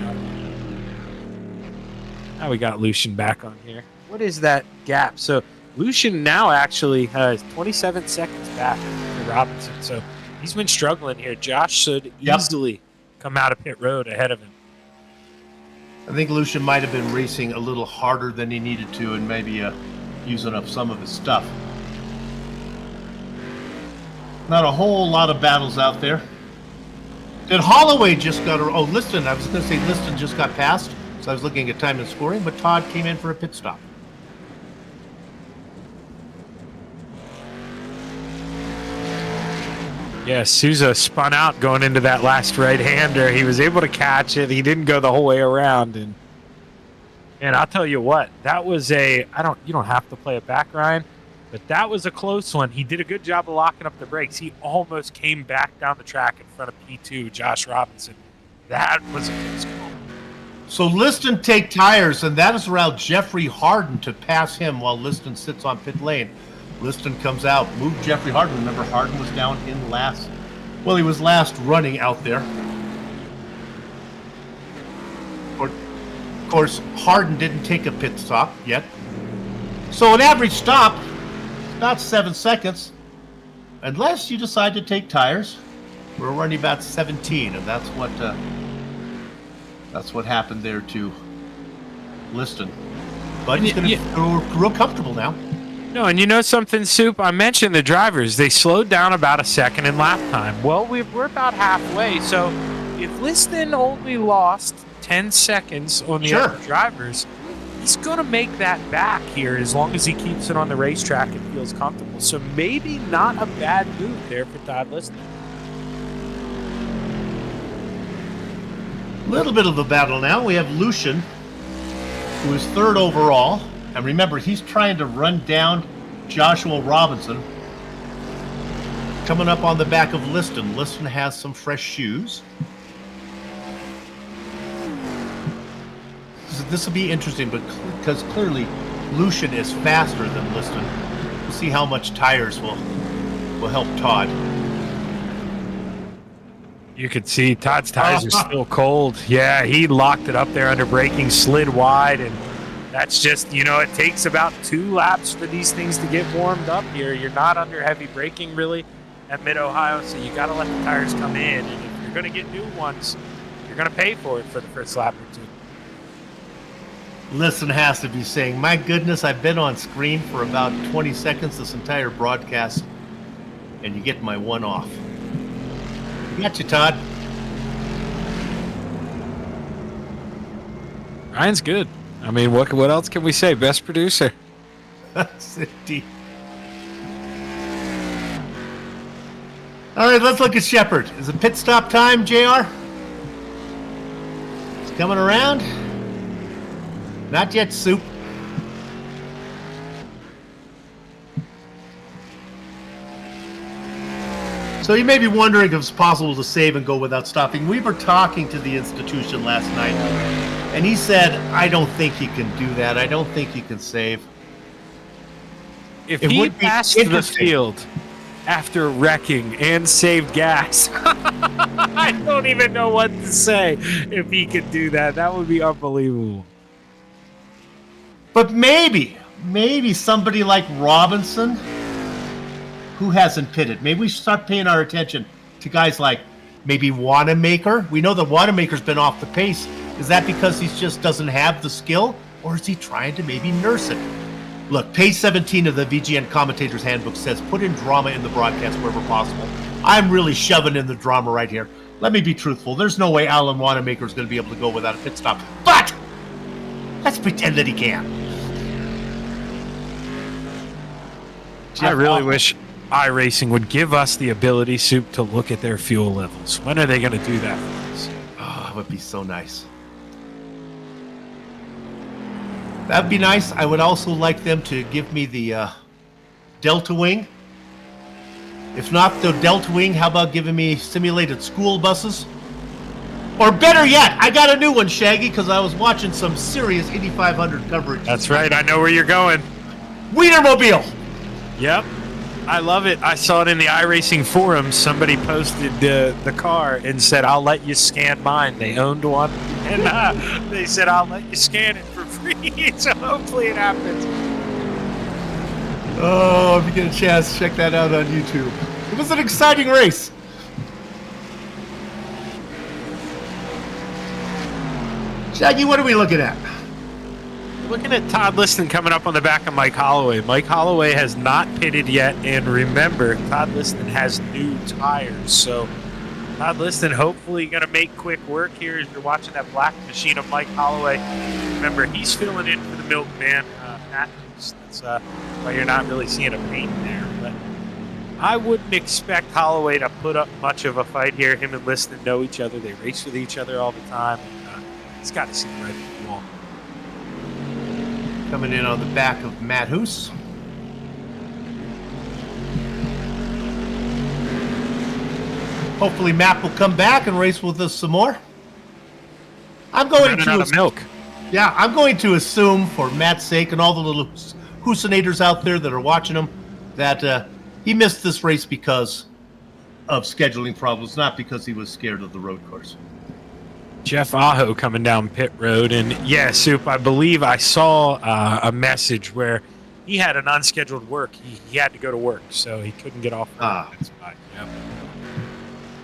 Now we got Lucian back on here. What is that gap? So Lucian now actually has 27 seconds back to Robinson. So he's been struggling here. Josh should easily come out of pit road ahead of him. I think Lucian might have been racing a little harder than he needed to and maybe using up some of his stuff. Not a whole lot of battles out there. Did Holloway just got oh, Liston. I was going to say Liston just got passed, so I was looking at time and scoring, but Todd came in for a pit stop. Yeah, Souza spun out going into that last right-hander. He was able to catch it. He didn't go the whole way around. And I'll tell you what, that was you don't have to play it back, Ryan, but that was a close one. He did a good job of locking up the brakes. He almost came back down the track in front of P2, Josh Robinson. That was a close call. So Liston take tires, and that has allowed Jeffrey Harden to pass him while Liston sits on pit lane. Liston comes out, moved Jeffrey Harden. Remember, Harden was down in last. Well, he was last running out there. Of course, Harden didn't take a pit stop yet. So an average stop, about 7 seconds, unless you decide to take tires. We're running about 17, and that's what happened there to Liston. But he's going to feel real comfortable now. No, and you know something, Soup? I mentioned the drivers. They slowed down about a second in lap time. Well, we're about halfway. So if Liston only lost 10 seconds on the other drivers, he's going to make that back here as long as he keeps it on the racetrack and feels comfortable. So maybe not a bad move there for Todd Liston. A little bit of a battle now. We have Lucian, who is third overall. And remember, he's trying to run down Joshua Robinson. Coming up on the back of Liston. Liston has some fresh shoes. So this will be interesting, because clearly Lucian is faster than Liston. We'll see how much tires will help Todd. You could see Todd's tires are still cold. Yeah, he locked it up there under braking, slid wide, and that's just, it takes about 2 laps for these things to get warmed up here. You're not under heavy braking, really, at Mid-Ohio, so you got to let the tires come in. And if you're going to get new ones, you're going to pay for it for the first lap or 2. Liston has to be saying, my goodness, I've been on screen for about 20 seconds this entire broadcast, and you get my one off. Got you, Todd. Ryan's good. I mean, what else can we say? Best producer. City. All right, let's look at Shepard. Is it pit stop time, JR? It's coming around. Not yet, Soup. So you may be wondering if it's possible to save and go without stopping. We were talking to the institution last night, and he said, I don't think you can do that. I don't think you can save. If he passed the field after wrecking and saved gas, I don't even know what to say if he could do that. That would be unbelievable. But maybe somebody like Robinson, who hasn't pitted. Maybe we should start paying our attention to guys like maybe Wanamaker. We know that Wanamaker's been off the pace. Is that because he just doesn't have the skill, or is he trying to maybe nurse it? Look, page 17 of the VGN Commentator's Handbook says put in drama in the broadcast wherever possible. I'm really shoving in the drama right here. Let me be truthful. There's no way Alan Wanamaker is going to be able to go without a pit stop. But let's pretend that he can. I really wish iRacing would give us the ability, Soup, to look at their fuel levels. When are they going to do that for us? Oh, it would be so nice. That'd be nice. I would also like them to give me the Delta Wing. If not the Delta Wing, how about giving me simulated school buses? Or better yet, I got a new one, Shaggy, because I was watching some serious 8500 coverage. That's right. I know where you're going. Wienermobile. Yep. I love it. I saw it in the iRacing forums. Somebody posted the car and said, "I'll let you scan mine." They owned one, and they said, "I'll let you scan it for free." So hopefully it happens. Oh, if you get a chance, check that out on YouTube. It was an exciting race. Shaggy, what are we looking at? Looking at Todd Liston coming up on the back of Mike Holloway. Mike Holloway has not pitted yet, and remember, Todd Liston has new tires. So Todd Liston hopefully going to make quick work here as you're watching that black machine of Mike Holloway. Remember, he's filling in for the milkman, Matthews. That's why you're not really seeing a paint there. But I wouldn't expect Holloway to put up much of a fight here. Him and Liston know each other. They race with each other all the time. He's got to see the right wall. Coming in on the back of Matt Hoos. Hopefully Matt will come back and race with us some more. I'm going Running out of milk. Yeah, I'm going to assume, for Matt's sake and all the little Hoosinators out there that are watching him, that he missed this race because of scheduling problems, not because he was scared of the road course. Jeff Aho coming down pit road, and yeah, Soup, I believe I saw a message where he had an unscheduled work. He had to go to work, so he couldn't get off that spot. Yep.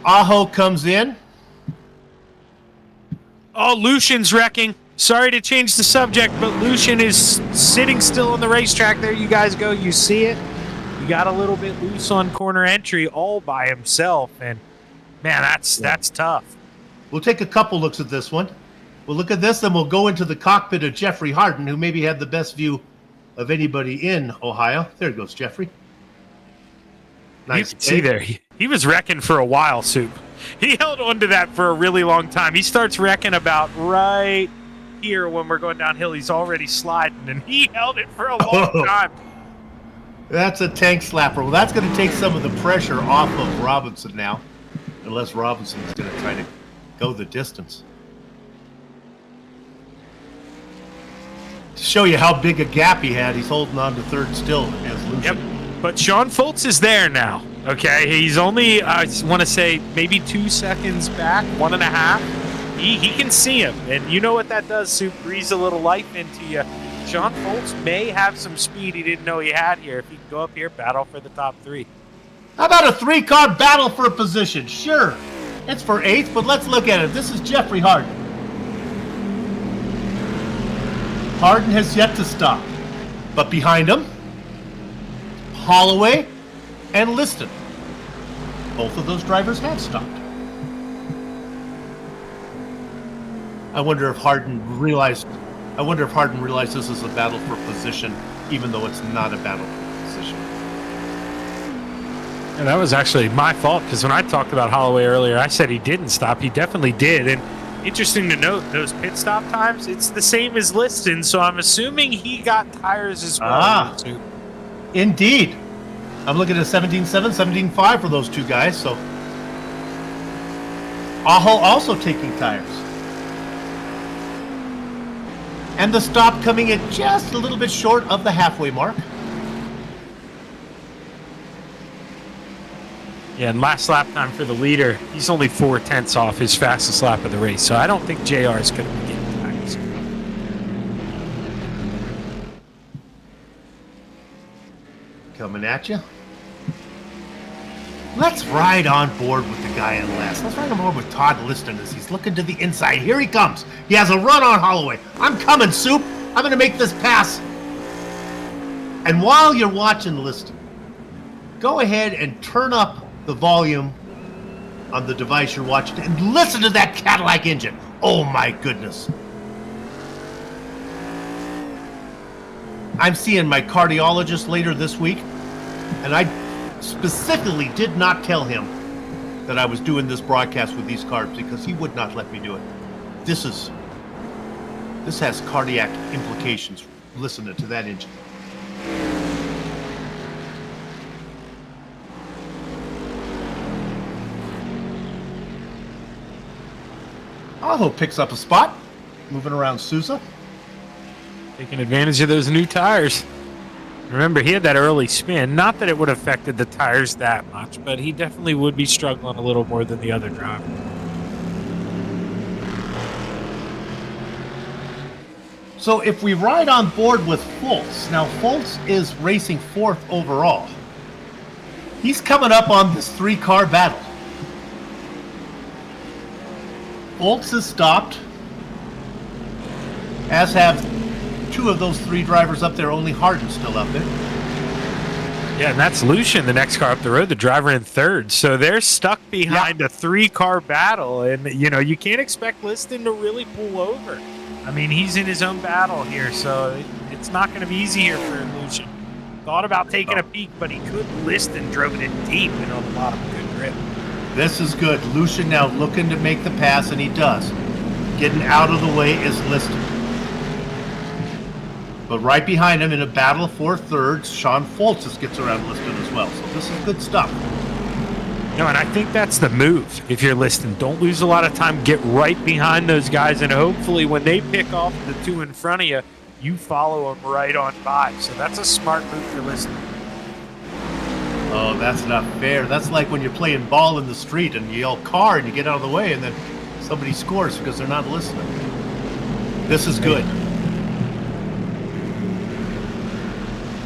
Aho comes in. Oh, Lucian's wrecking. Sorry to change the subject, but Lucian is sitting still on the racetrack. There you guys go. You see it? He got a little bit loose on corner entry all by himself, and man, that's tough. We'll take a couple looks at this one. We'll look at this, then we'll go into the cockpit of Jeffrey Harden, who maybe had the best view of anybody in Ohio. There goes Jeffrey. Nice. You can see there. He was wrecking for a while, Soup. He held on to that for a really long time. He starts wrecking about right here when we're going downhill. He's already sliding, and he held it for a long time. That's a tank slapper. Well, that's going to take some of the pressure off of Robinson now, unless Robinson is going to try to go the distance. To show you how big a gap he had, he's holding on to third still as Lucian. Yep. But Sean Foltz is there now. Okay, he's only, I want to say, maybe 2 seconds back, 1.5. He can see him, and you know what that does, Soup. Breathes a little life into you. Sean Foltz may have some speed he didn't know he had here. If he can go up here, battle for the top 3. How about a 3-car battle for a position? Sure. It's for 8th, but let's look at it. This is Jeffrey Harden. Harden has yet to stop. But behind him, Holloway and Liston. Both of those drivers have stopped. I wonder if Harden realized this is a battle for position, even though it's not a battle for position. And that was actually my fault, because when I talked about Holloway earlier, I said he didn't stop. He definitely did. And interesting to note, those pit stop times, it's the same as Liston, so I'm assuming he got tires as well. Indeed. I'm looking at 17.7, 17.5 for those two guys, so Aho also taking tires. And the stop coming in just a little bit short of the halfway mark. Yeah, and last lap time for the leader, he's only 4/10 off his fastest lap of the race, so I don't think JR is going to be getting tires. Coming at you. Let's ride on board with the guy in last. Let's ride on board with Todd Liston as he's looking to the inside. Here he comes. He has a run on Holloway. I'm coming, Soup. I'm going to make this pass. And while you're watching Liston, go ahead and turn up the volume on the device you're watching and listen to that Cadillac engine. Oh my goodness. I'm seeing my cardiologist later this week, and I specifically did not tell him that I was doing this broadcast with these cars because he would not let me do it. This has cardiac implications listening to that engine. Aho picks up a spot, moving around Sousa. Taking advantage of those new tires. Remember, he had that early spin. Not that it would have affected the tires that much, but he definitely would be struggling a little more than the other driver. So if we ride on board with Fultz, now Fultz is racing 4th overall. He's coming up on this 3-car battle. Fultz has stopped, as have 2 of those 3 drivers up there. Only Hardin's still up there. Yeah, and that's Lucian, the next car up the road, the driver in 3rd. So they're stuck behind a 3-car battle, and you can't expect Liston to really pull over. I mean, he's in his own battle here, so it's not going to be easy here for Lucian. Thought about taking a peek, but he couldn't. Liston drove it in deep and on the bottom. Good grip. This is good. Lucian now looking to make the pass, and he does. Getting out of the way is Liston. But right behind him in a battle for 3rd, Sean Fultz gets around Liston as well. So this is good stuff. No, and I think that's the move. If you're Liston, don't lose a lot of time. Get right behind those guys, and hopefully when they pick off the 2 in front of you, you follow them right on by. So that's a smart move for Liston. Oh, that's not fair. That's like when you're playing ball in the street and you yell car and you get out of the way and then somebody scores because they're not listening. This is good.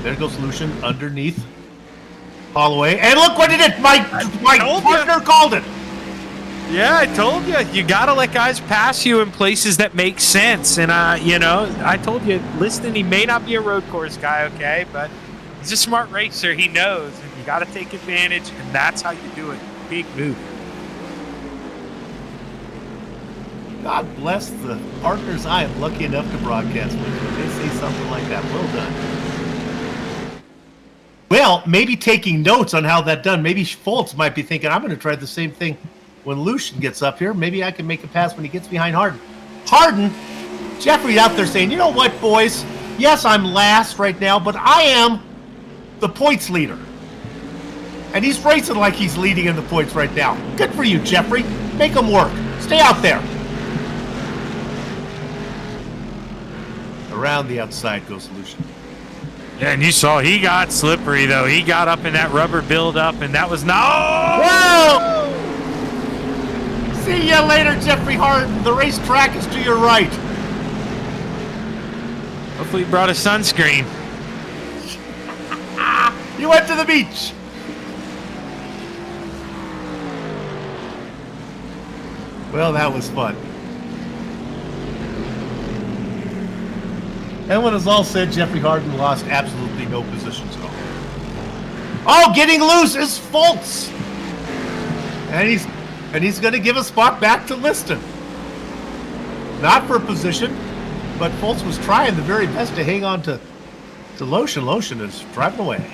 There goes Lucian underneath Holloway. And look what it did! My partner called it! Yeah, I told you. You got to let guys pass you in places that make sense. And, I told you, Liston, he may not be a road course guy, okay? But he's a smart racer. He knows. And you got to take advantage. And that's how you do it. Big move. God bless the partners I am lucky enough to broadcast with when they say something like that. Well done. Well, maybe taking notes on how that done. Maybe Fultz might be thinking, I'm going to try the same thing when Lucian gets up here. Maybe I can make a pass when he gets behind Hardin. Hardin, Jeffrey out there saying, you know what, boys? Yes, I'm last right now, but I am the points leader. And he's racing like he's leading in the points right now. Good for you, Jeffrey. Make him work. Stay out there. Around the outside goes Lucian. Yeah, and you saw he got slippery, though. He got up in that rubber buildup, and that was Whoa! See ya later, Jeffrey Hardin. The racetrack is to your right. Hopefully he brought a sunscreen. You went to the beach. Well, that was fun. And when it's all said, Jeffrey Hardin lost absolutely no positions at all. Oh, getting loose is Fultz. And he's going to give a spot back to Liston. Not for a position, but Fultz was trying the very best to hang on to Lucian. Lucian is driving away.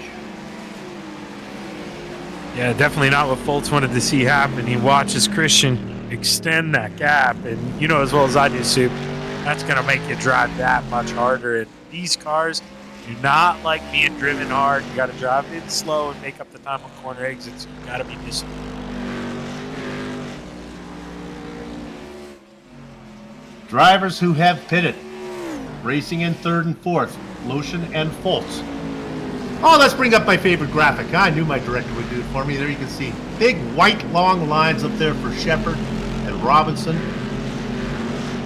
Yeah, definitely not what Fultz wanted to see happen. He watches Christian extend that gap, and you know as well as I do, Soup, that's going to make you drive that much harder. And these cars do not like being driven hard. You got to drive it slow and make up the time on corner exits. You got to be disciplined. Drivers who have pitted, racing in 3rd and 4th, Lucian and Fultz. Oh, let's bring up my favorite graphic. I knew my director would do it for me. There you can see big white long lines up there for Shepard and Robinson.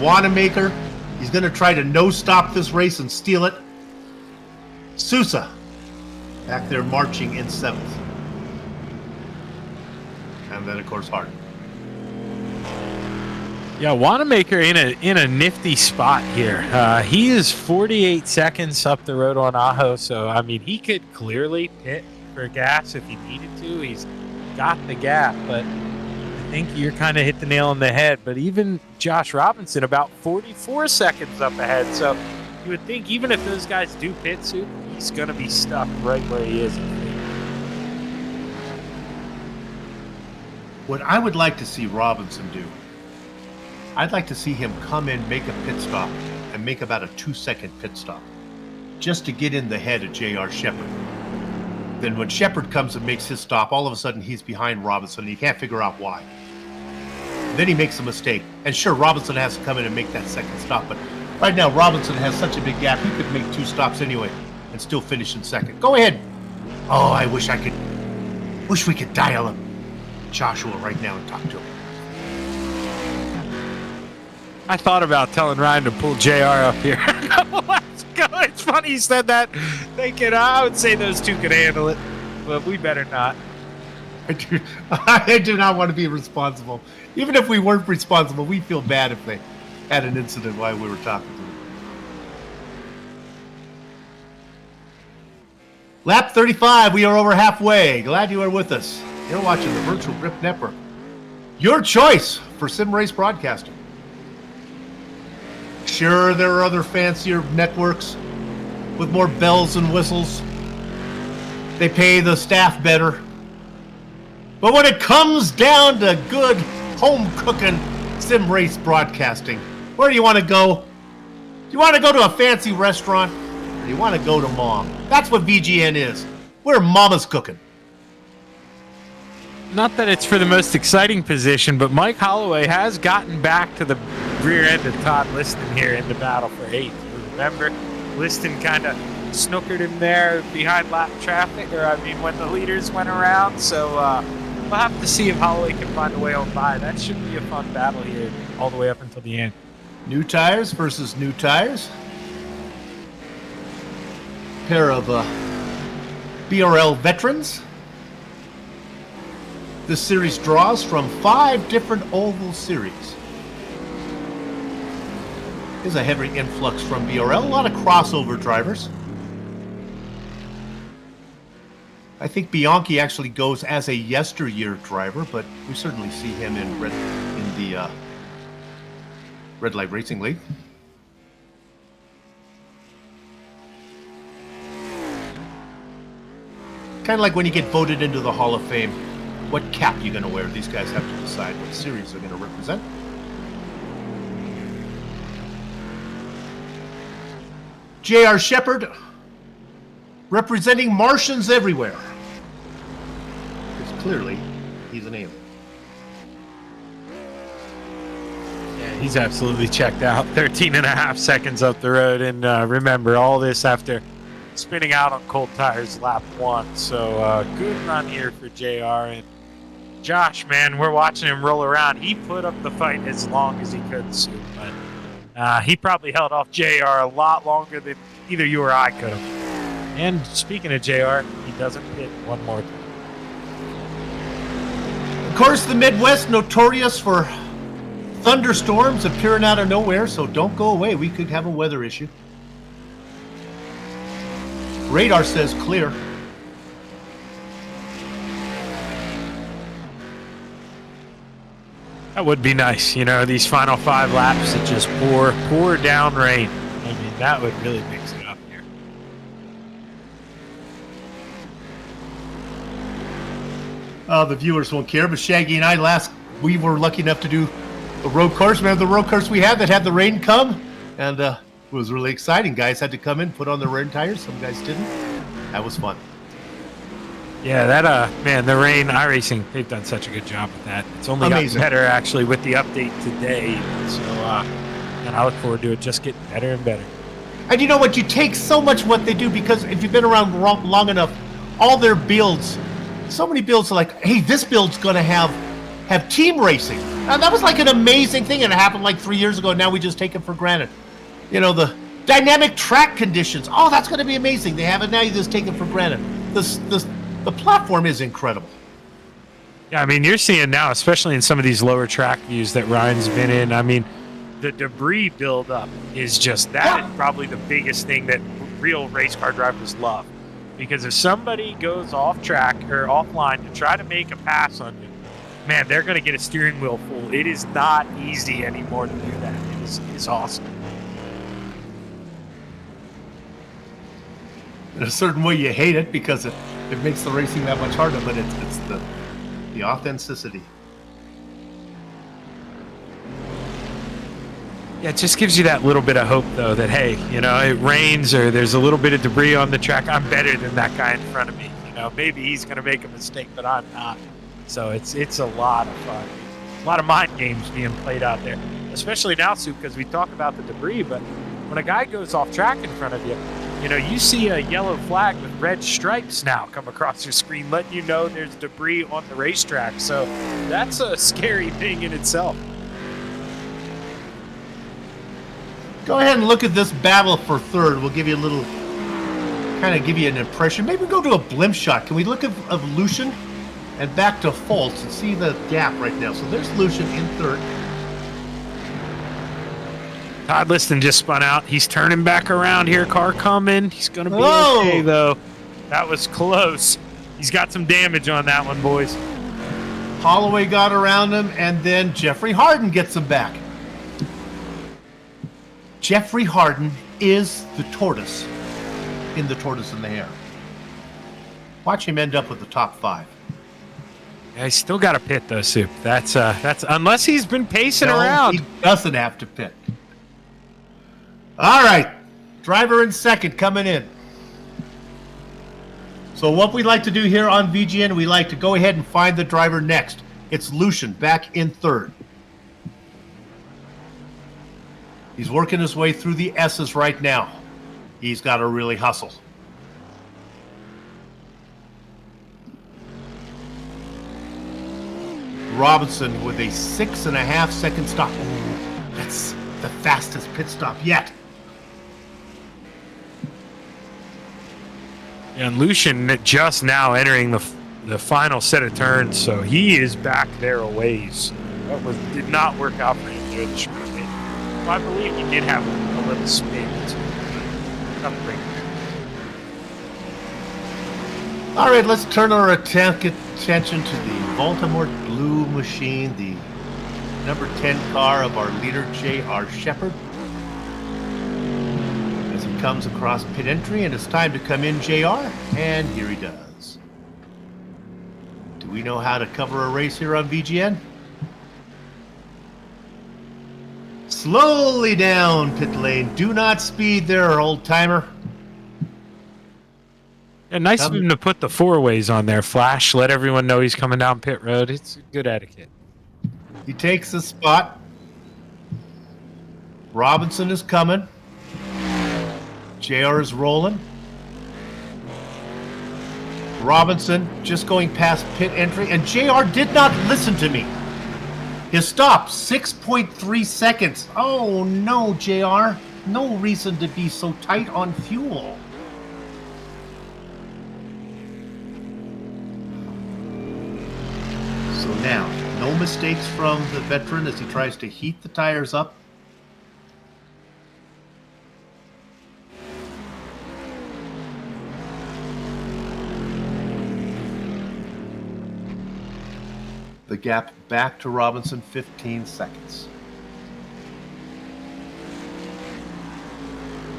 Wanamaker, he's going to try to no-stop this race and steal it. Sousa, back there marching in 7th. And then, of course, Hardin. Yeah, Wanamaker in a nifty spot here. He is 48 seconds up the road on Aho, so, I mean, he could clearly pit for gas if he needed to. He's got the gap, but I think you're kind of hit the nail on the head. But even Josh Robinson about 44 seconds up ahead, so you would think even if those guys do pit Soup, he's going to be stuck right where he is. What I would like to see Robinson do, I'd like to see him come in, make a pit stop, and make about a 2-second pit stop, just to get in the head of J.R. Shepard. Then when Shepard comes and makes his stop, all of a sudden he's behind Robinson, and he can't figure out why. Then he makes a mistake. And sure, Robinson has to come in and make that second stop. But right now, Robinson has such a big gap. He could make 2 stops anyway and still finish in second. Go ahead. Oh, I wish we could dial up Joshua right now and talk to him. I thought about telling Ryan to pull JR up here. Let's go. It's funny you said that. I would say those two could handle it, but we better not. I do not want to be responsible. Even if we weren't responsible, we feel bad if they had an incident while we were talking to them. Lap 35, we are over halfway. Glad you are with us. You're watching the Virtual Grip Network. Your choice for sim race broadcasting. Sure, there are other fancier networks with more bells and whistles. They pay the staff better. But when it comes down to good home cooking sim race broadcasting, where do you want to go? Do you want to go to a fancy restaurant? Or do you want to go to mom? That's what VGN is. We're mama's cooking. Not that it's for the most exciting position, but Mike Holloway has gotten back to the rear end of Todd Liston here in the battle for 8th. Remember, Liston kind of snookered him there behind lap traffic, when the leaders went around. So we'll have to see if Holloway can find a way on by. That should be a fun battle here all the way up until the end. New tires versus new tires. Pair of BRL veterans. This series draws from 5 different oval series. There's a heavy influx from BRL, a lot of crossover drivers. I think Bianchi actually goes as a YesterYear driver, but we certainly see him in the Red Light Racing League. Kind of like when you get voted into the Hall of Fame. What cap you're going to wear. These guys have to decide what series they're going to represent. J.R. Shepard representing Martians everywhere. Because clearly he's an alien. Yeah, he's absolutely checked out. 13.5 seconds up the road. And remember, all this after spinning out on cold tires lap 1. So good run here for JR. And Josh, man, we're watching him roll around. He put up the fight as long as he could, Sue, but he probably held off JR a lot longer than either you or I could have. And speaking of JR, he doesn't hit one more time. Of course, the Midwest notorious for thunderstorms appearing out of nowhere, so don't go away. We could have a weather issue. Radar says clear. That would be nice, these final 5 laps that just pour down rain. I mean, that would really mix it up here. The viewers won't care, but Shaggy and I we were lucky enough to do a road course. Remember the road course we had that had the rain come? And it was really exciting. Guys had to come in, put on their rain tires. Some guys didn't. That was fun. Yeah, that, the rain, iRacing, they've done such a good job with that. It's only gotten better, actually, with the update today. So, and I look forward to it just getting better and better. And you know what? You take so much what they do, because if you've been around long enough, all their builds, so many builds are like, hey, this build's going to have team racing. Now, that was like an amazing thing, and it happened like 3 years ago, and now we just take it for granted. The dynamic track conditions. Oh, that's going to be amazing. They have it now, you just take it for granted. The platform is incredible. Yeah, I mean, you're seeing now, especially in some of these lower track views that Ryan's been in, I mean, the debris buildup is just that is probably the biggest thing that real race car drivers love. Because if somebody goes off track or offline to try to make a pass on you, man, they're going to get a steering wheel full. It is not easy anymore to do that. It's awesome. In a certain way, you hate it because it makes the racing that much harder, but it's the authenticity. Yeah, it just gives you that little bit of hope, though, that, hey, it rains or there's a little bit of debris on the track. I'm better than that guy in front of me. Maybe he's going to make a mistake, but I'm not. So it's a lot of fun. A lot of mind games being played out there, especially now, Soup, because we talk about the debris. But when a guy goes off track in front of you, you see a yellow flag with red stripes now come across your screen, letting you know there's debris on the racetrack. So that's a scary thing in itself. Go ahead and look at this battle for third. We'll give you a little, kind of give you an impression. Maybe go to a blimp shot. Can we look at Lucian and back to Fultz and see the gap right now? So there's Lucian in third. Todd Liston just spun out. He's turning back around here. Car coming. He's going to be okay, though. That was close. He's got some damage on that one, boys. Holloway got around him, and then Jeffrey Harden gets him back. Jeffrey Harden is the tortoise in The Tortoise and the Hare. Watch him end up with the top 5. Yeah, he's still got to pit, though, Soup. That's unless he's been pacing around. He doesn't have to pit. All right, driver in second coming in. So what we like to do here on VGN, we like to go ahead and find the driver next. It's Lucian back in third. He's working his way through the S's right now. He's got to really hustle. Robinson with a 6.5 second stop. Ooh, that's the fastest pit stop yet. And Lucian just now entering the final set of turns, so he is back there a ways. That did not work out for him there. Well, I believe he did have a little spin. All right, let's turn our attention to the Baltimore Blue Machine, the number 10 car of our leader, J.R. Shepard. As he comes across pit entry, and it's time to come in, JR, and here he does. Do we know how to cover a race here on VGN? Slowly down pit lane. Do not speed there, old-timer. Yeah, nice of him to put the 4-ways on there. Flash, let everyone know he's coming down pit road. It's good etiquette. He takes the spot. Robinson is coming. JR is rolling. Robinson just going past pit entry, and JR did not listen to me. His stop, 6.3 seconds. Oh no, JR. No reason to be so tight on fuel. So now, no mistakes from the veteran as he tries to heat the tires up. The gap back to Robinson, 15 seconds.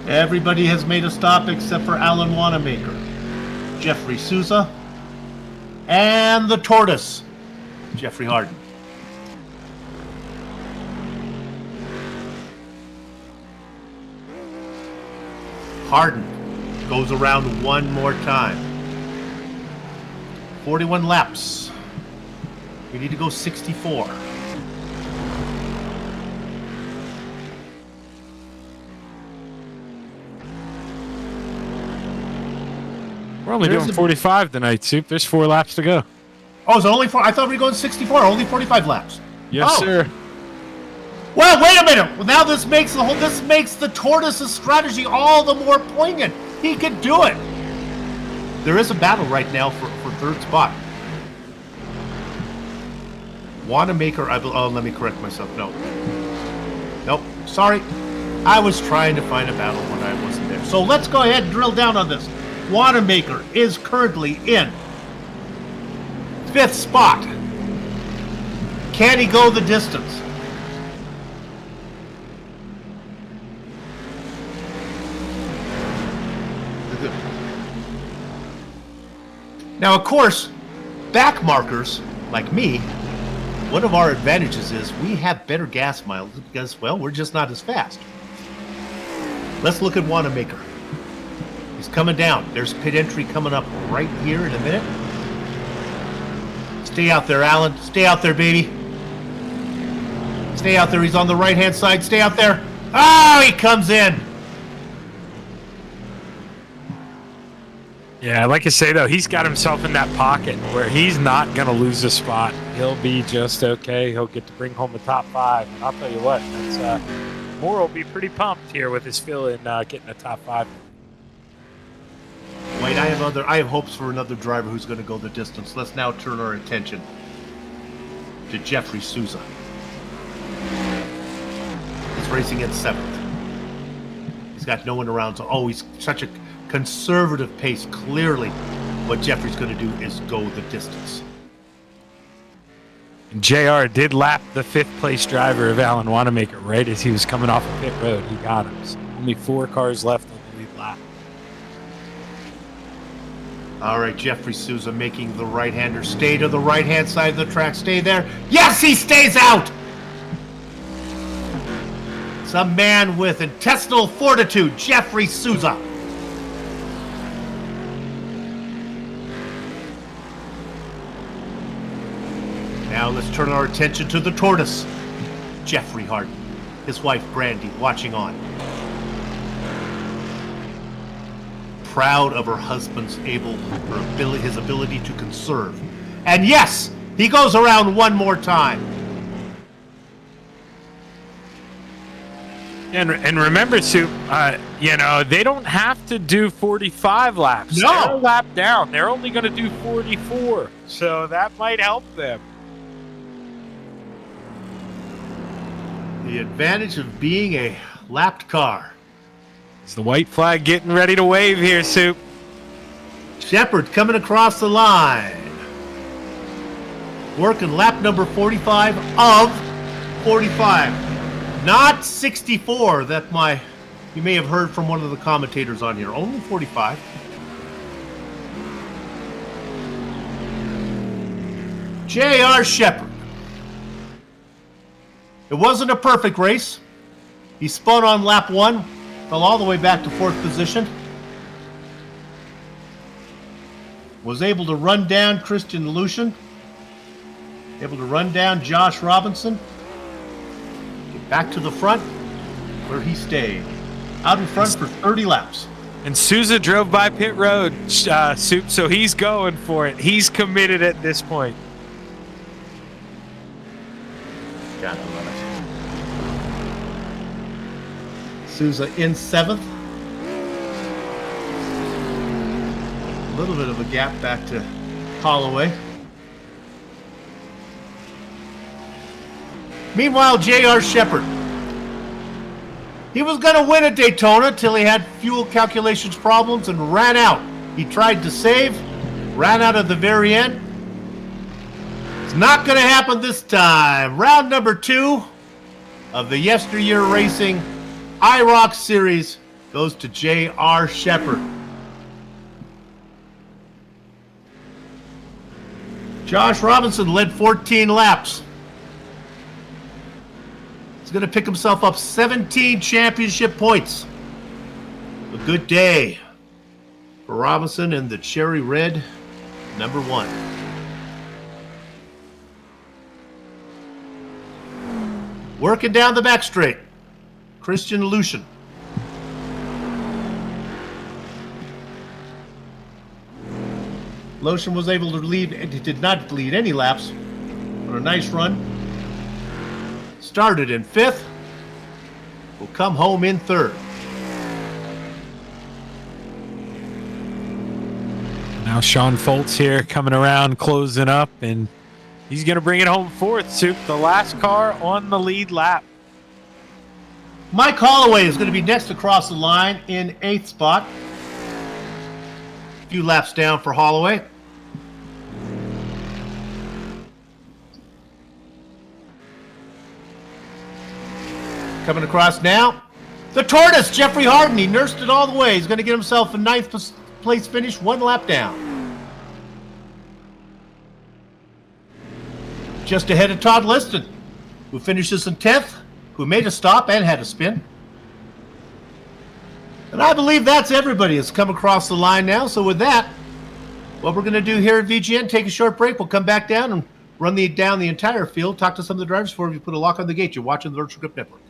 Everybody has made a stop except for Alan Wanamaker, Jeffrey Souza, and the tortoise, Jeffrey Harden. Harden goes around one more time. 41 laps. We need to go 64. We're only doing 45 tonight, Soup. There's 4 laps to go. Oh, is it only 4? I thought we were going 64. Only 45 laps. Yes, sir. Well, wait a minute. Well, now this makes the tortoise's strategy all the more poignant. He could do it. There is a battle right now for third spot. Wanamaker, let me correct myself. Nope. Sorry. I was trying to find a battle when I wasn't there. So let's go ahead and drill down on this. Wanamaker is currently in 5th spot. Can he go the distance? Now, of course, back markers like me, one of our advantages is we have better gas mileage because, well, we're just not as fast. Let's look at Wanamaker. He's coming down. There's pit entry coming up right here in a minute. Stay out there, Alan. Stay out there, baby. Stay out there. He's on the right-hand side. Stay out there. Oh, he comes in. Yeah, like I say, though, he's got himself in that pocket where he's not going to lose a spot. He'll be just okay. He'll get to bring home a top 5. And I'll tell you what, that's, Moore will be pretty pumped here with his fill in getting a top 5. Wait, I have hopes for another driver who's going to go the distance. Let's now turn our attention to Jeffrey Souza. He's racing in 7th. He's got no one around, so he's such a conservative pace. Clearly, what Jeffrey's going to do is go the distance. And JR did lap the 5th place driver of Alan Wanamaker right as he was coming off of pit road. He got him. So only 4 cars left on the lead lap. All right, Jeffrey Souza making the right-hander stay to the right-hand side of the track. Stay there. Yes, he stays out! Some man with intestinal fortitude, Jeffrey Souza. Now let's turn our attention to the tortoise, Jeffrey Harden. His wife, Brandy, watching on. Proud of her husband's his ability to conserve. And yes, he goes around one more time. And remember, Soup, they don't have to do 45 laps. No. They're a lap down. They're only going to do 44. So that might help them. The advantage of being a lapped car. It's the white flag getting ready to wave here, Soup. Shepard coming across the line. Working lap number 45 of 45. Not 64 that you may have heard from one of the commentators on here. Only 45. J.R. Shepard. It wasn't a perfect race. He spun on lap 1, fell all the way back to 4th position. Was able to run down Christian Lucian. Able to run down Josh Robinson. Get back to the front where he stayed. Out in front for 30 laps. And Souza drove by pit road, Soup, so he's going for it. He's committed at this point. Gotta love it. Souza in 7th. A little bit of a gap back to Holloway. Meanwhile, J.R. Shepard. He was going to win at Daytona till he had fuel calculations problems and ran out. He tried to save, ran out at the very end. It's not going to happen this time. Round number 2 of the YesterYear Racing IROC Series goes to J.R. Shepard. Josh Robinson led 14 laps. He's going to pick himself up 17 championship points. A good day for Robinson in the cherry red number 1. Working down the back straight, Christian Lucian. Lucian was able to lead, he did not lead any laps, but a nice run. Started in 5th, will come home in 3rd. Now Sean Foltz here coming around, closing up, and he's going to bring it home 4th, Soup. The last car on the lead lap. Mike Holloway is going to be next across the line in 8th spot. A few laps down for Holloway. Coming across now, the tortoise, Jeffrey Harden. He nursed it all the way. He's going to get himself a 9th place finish, 1 lap down. Just ahead of Todd Liston, who finishes in 10th, who made a stop and had a spin. And I believe that's everybody that's come across the line now. So with that, what we're going to do here at VGN, take a short break. We'll come back down and Run down the entire field. Talk to some of the drivers before you put a lock on the gate. You're watching the Virtual Grip Network.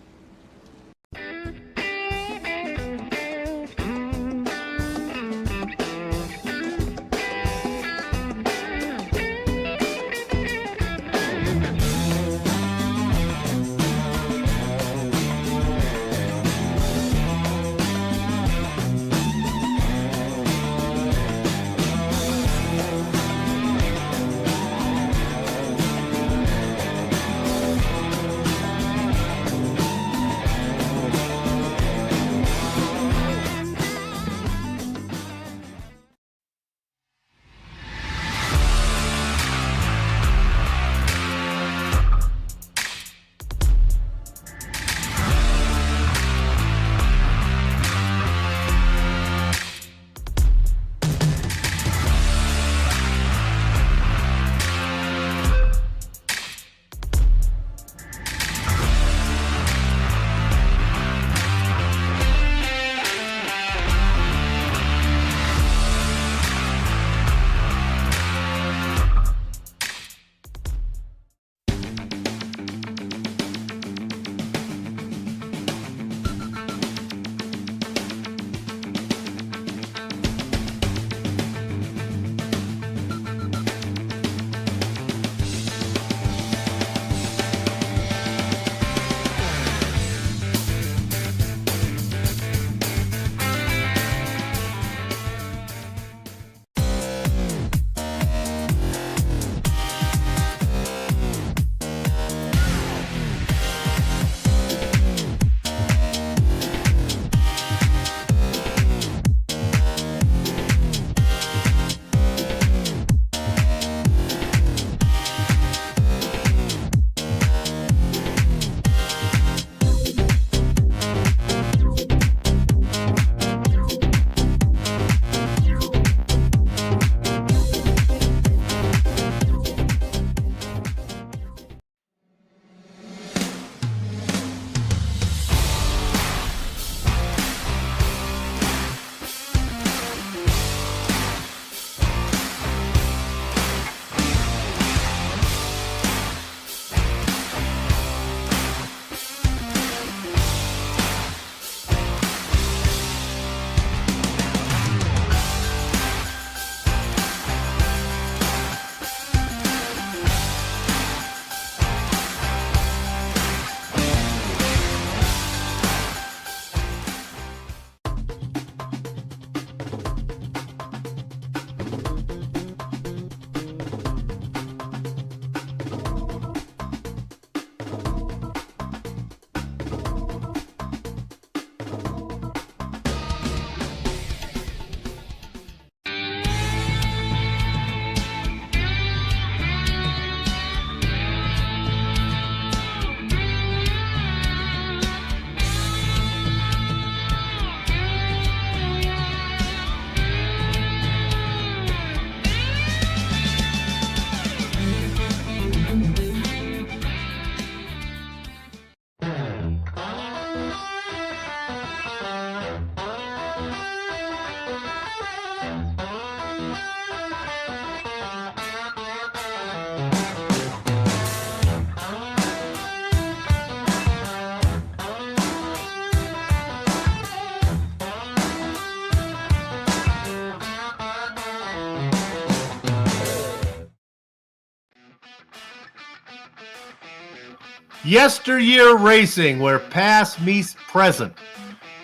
YesterYear Racing, where past meets present.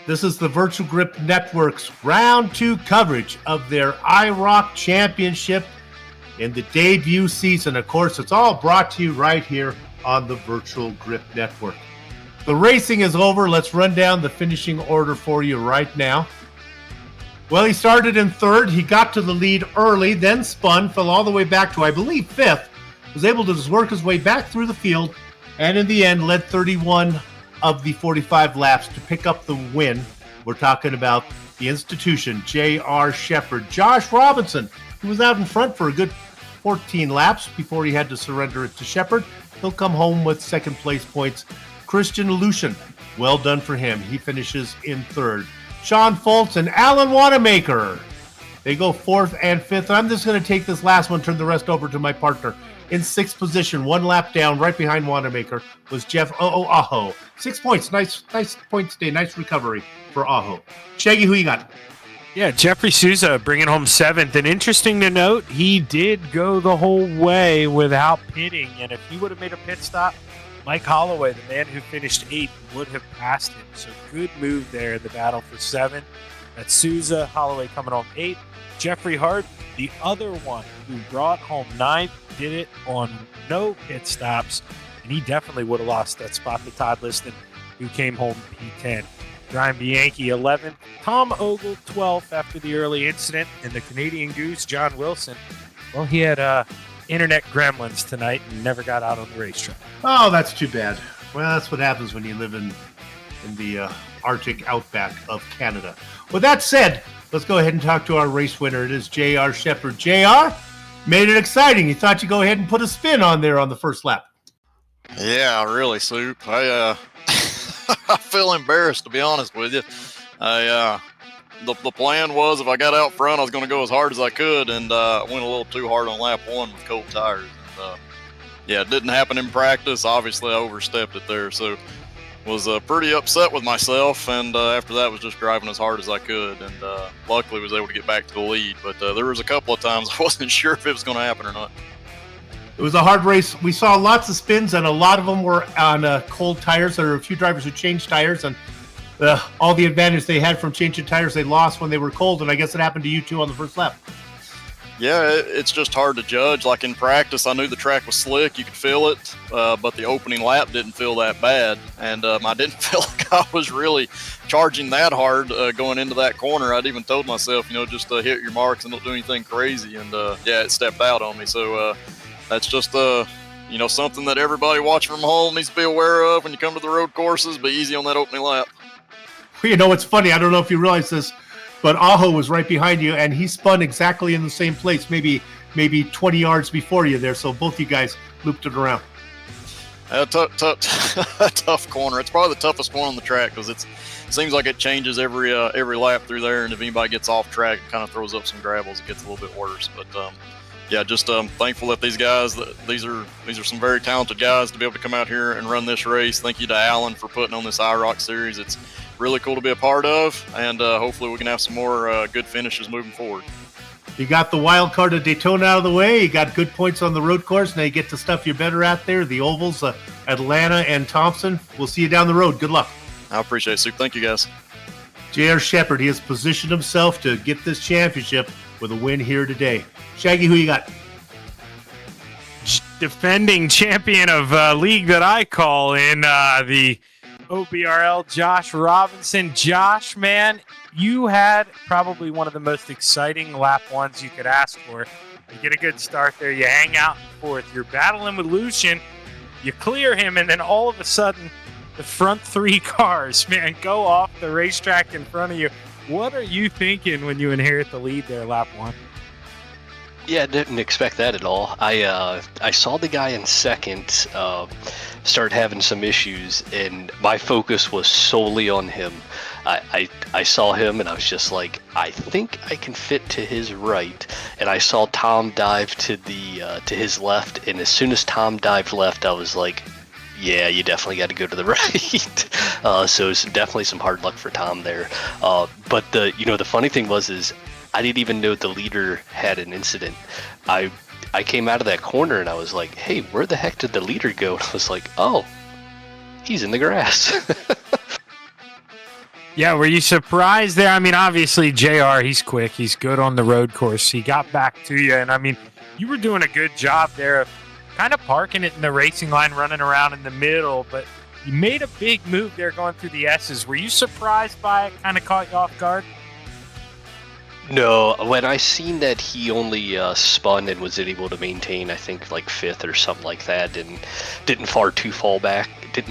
This is the Virtual Grip Network's Round 2 coverage of their IROC Championship in the debut season. Of course, it's all brought to you right here on the Virtual Grip Network. The racing is over. Let's run down the finishing order for you right now. Well, he started in third. He got to the lead early, then spun, fell all the way back to, I believe, fifth. Was able to just work his way back through the field, and in the end led 31 of the 45 laps to pick up the win. We're talking about the institution, J.R. Shepherd. Josh Robinson, who was out in front for a good 14 laps before he had to surrender it to Shepherd. He'll come home with second place points. Christian Lucian, well done for him. He finishes in third. Sean Foltz and Alan Wanamaker, they go fourth and fifth. I'm just going to take this last one, turn the rest over to my partner. In sixth position, one lap down, right behind Wanamaker, was Jeff Aho. 6 points. Nice points today. Nice recovery for Aho. Shaggy, who you got? Yeah, Jeffrey Souza bringing home 7th. And interesting to note, he did go the whole way without pitting. And if he would have made a pit stop, Mike Holloway, the man who finished 8th, would have passed him. So good move there in the battle for 7th. That's Souza, Holloway coming home 8th. Jeffrey Hart, the other one who brought home 9th, did it on no pit stops. And he definitely would have lost that spot to Todd Liston, who came home P10. Brian Bianchi, 11th. Tom Ogle, 12th after the early incident. And the Canadian Goose, John Wilson, well, he had internet gremlins tonight and never got out on the racetrack. Oh, that's too bad. Well, that's what happens when you live in the Arctic outback of Canada. With that said, let's go ahead and talk to our race winner. It is J.R. Shepard. J.R., made it exciting. You thought you'd go ahead and put a spin on there on the first lap. Yeah, really, Soup. I feel embarrassed, to be honest with you. The plan was if I got out front, I was going to go as hard as I could, and went a little too hard on lap 1 with cold tires. And, yeah, it didn't happen in practice. Obviously, I overstepped it there, so was pretty upset with myself, and after that was just driving as hard as I could, and luckily was able to get back to the lead. But there was a couple of times I wasn't sure if it was going to happen or not. It was a hard race. We saw lots of spins, and a lot of them were on cold tires. There were a few drivers who changed tires, and all the advantage they had from changing tires they lost when they were cold, and I guess it happened to you too on the first lap. Yeah, it's just hard to judge. Like in practice, I knew the track was slick. You could feel it, but the opening lap didn't feel that bad, and I didn't feel like I was really charging that hard going into that corner. I'd even told myself, just hit your marks and don't do anything crazy, and yeah, it stepped out on me. So that's just something that everybody watching from home needs to be aware of when you come to the road courses. Be easy on that opening lap. It's funny. I don't know if you realize this, but Aho was right behind you, and he spun exactly in the same place, maybe 20 yards before you there. So both you guys looped it around. Tough corner. It's probably the toughest one on the track because it seems like it changes every lap through there, and if anybody gets off track, it kind of throws up some gravels. It gets a little bit worse. But yeah, just thankful that these guys, these are some very talented guys to be able to come out here and run this race. Thank you to Alan for putting on this IROC series. It's really cool to be a part of, and hopefully we can have some more good finishes moving forward. You got the wild card of Daytona out of the way. You got good points on the road course. Now you get the stuff you're better at there, the ovals, Atlanta and Thompson. We'll see you down the road. Good luck. I appreciate it, Soup. Thank you, guys. J.R. Shepard, he has positioned himself to get this championship with a win here today. Shaggy, who you got? Defending champion of league that I call in the OBRL, Josh Robinson. Josh, man, you had probably one of the most exciting lap ones you could ask for. You get a good start there. You hang out in fourth. You're battling with Lucian. You clear him, and then all of a sudden, the front 3 cars, man, go off the racetrack in front of you. What are you thinking when you inherit the lead there, lap 1? Yeah, didn't expect that at all. I saw the guy in second start having some issues, and my focus was solely on him. I saw him, and I was just like, I think I can fit to his right. And I saw Tom dive to his left, and as soon as Tom dived left, I was like, yeah, you definitely got to go to the right. So it's definitely some hard luck for Tom there. But the funny thing was I didn't even know the leader had an incident. I came out of that corner and I was like, hey, where the heck did the leader go? And I was like, oh, he's in the grass. Yeah, were you surprised there? I mean, obviously, JR, he's quick. He's good on the road course. He got back to you. And, I mean, you were doing a good job there of kind of parking it in the racing line, running around in the middle. But you made a big move there going through the S's. Were you surprised by it? Kind of caught you off guard? No, when I seen that he only spun and was able to maintain, I think, like 5th or something like that, and didn't fall too far back. It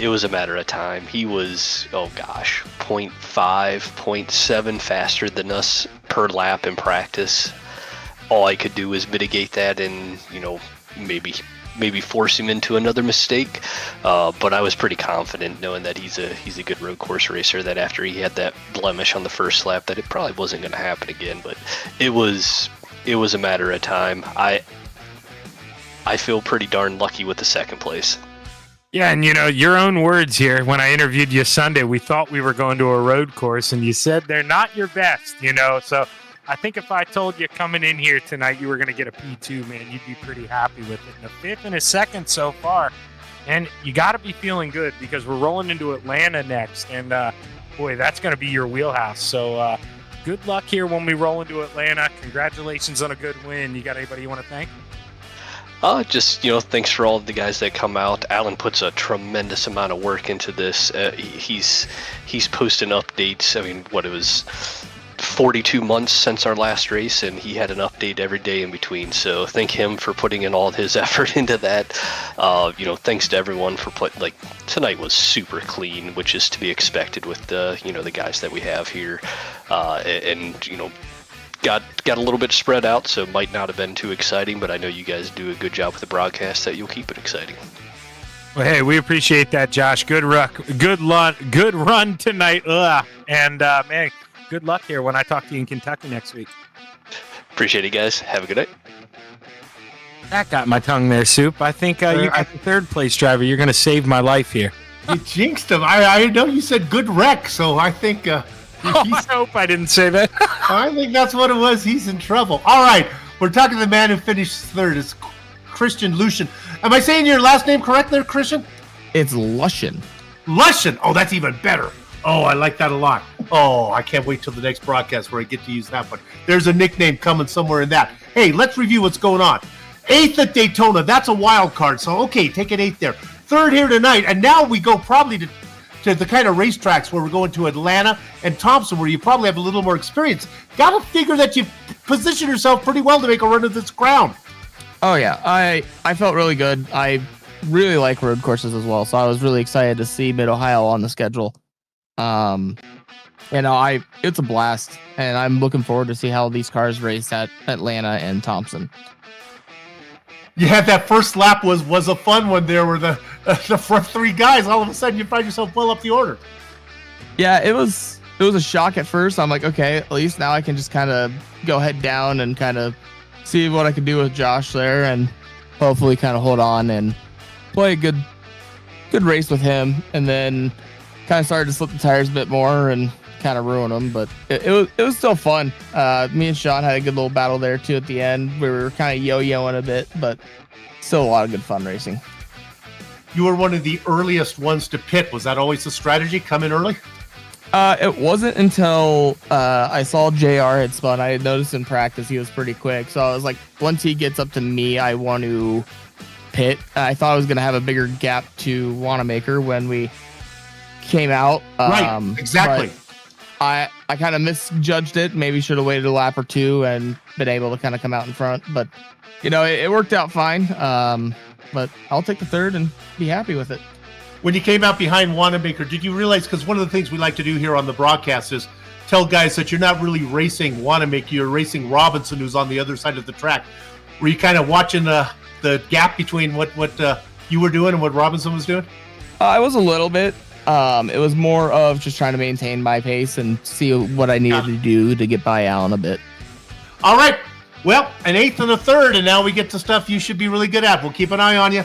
was a matter of time. He was, 0.5, 0.7 faster than us per lap in practice. All I could do was mitigate that and, maybe force him into another mistake, but I was pretty confident knowing that he's a good road course racer, that after he had that blemish on the first lap that it probably wasn't going to happen again. But it was it was a matter of time. I feel pretty darn lucky with the second place. Yeah, and your own words here. When I interviewed you Sunday, we thought we were going to a road course, and you said they're not your best. So I think if I told you coming in here tonight you were going to get a P2, man, you'd be pretty happy with it. And a fifth and a second so far, and you got to be feeling good because we're rolling into Atlanta next, and boy, that's going to be your wheelhouse. So good luck here when we roll into Atlanta. Congratulations on a good win. You got anybody you want to thank? Just, thanks for all of the guys that come out. Alan puts a tremendous amount of work into this. He's posting updates. I mean, it was 42 months since our last race, and he had an update every day in between. So thank him for putting in all his effort into that. Thanks to everyone for tonight was super clean, which is to be expected with the guys that we have here. Got a little bit spread out, so it might not have been too exciting, but I know you guys do a good job with the broadcast that you'll keep it exciting. Well, hey, we appreciate that, Josh. Good run tonight. And man, good luck here when I talk to you in Kentucky next week. Appreciate it, guys. Have a good night. That got my tongue there, Soup. I think you got the third place driver. You're going to save my life here. You jinxed him. I know you said good wreck, so I think... I hope I didn't say that. I think that's what it was. He's in trouble. All right. We're talking to the man who finished third. It's Christian Lucian. Am I saying your last name correct there, Christian? It's Lushin. Lushin. Oh, that's even better. Oh, I like that a lot. Oh, I can't wait till the next broadcast where I get to use that one. There's a nickname coming somewhere in that. Hey, let's review what's going on. 8th at Daytona. That's a wild card. So, okay, take an 8th there. 3rd here tonight. And now we go probably to the kind of racetracks where we're going to Atlanta and Thompson, where you probably have a little more experience. Got to figure that you position yourself pretty well to make a run of this ground. Oh, yeah. I felt really good. I really like road courses as well, so I was really excited to see Mid-Ohio on the schedule. It's a blast, and I'm looking forward to see how these cars race at Atlanta and Thompson. Yeah, that first lap was a fun one there where the front three guys, all of a sudden you find yourself well up the order. Yeah, it was a shock at first. I'm like, okay, at least now I can just kind of go head down and kind of see what I can do with Josh there and hopefully kind of hold on and play a good race with him. And then kind of started to slip the tires a bit more and kind of ruin them, but it was still fun. Me and Sean had a good little battle there too at the end. We were kind of yo-yoing a bit, but still a lot of good fun racing. You were one of the earliest ones to pit. Was that always the strategy? Come in early? It wasn't until I saw JR had spun. I had noticed in practice he was pretty quick, so I was like, once he gets up to me, I want to pit. I thought I was going to have a bigger gap to Wanamaker when we came out. Right, exactly. I kind of misjudged it. Maybe should have waited a lap or two and been able to kind of come out in front. But, it worked out fine. But I'll take the third and be happy with it. When you came out behind Wanamaker, did you realize, because one of the things we like to do here on the broadcast is tell guys that you're not really racing Wanamaker, you're racing Robinson, who's on the other side of the track. Were you kind of watching the gap between what you were doing and what Robinson was doing? I was a little bit. It was more of just trying to maintain my pace and see what I needed to do to get by Alan a bit. All right. Well, an 8th and a 3rd, and now we get to stuff you should be really good at. We'll keep an eye on you.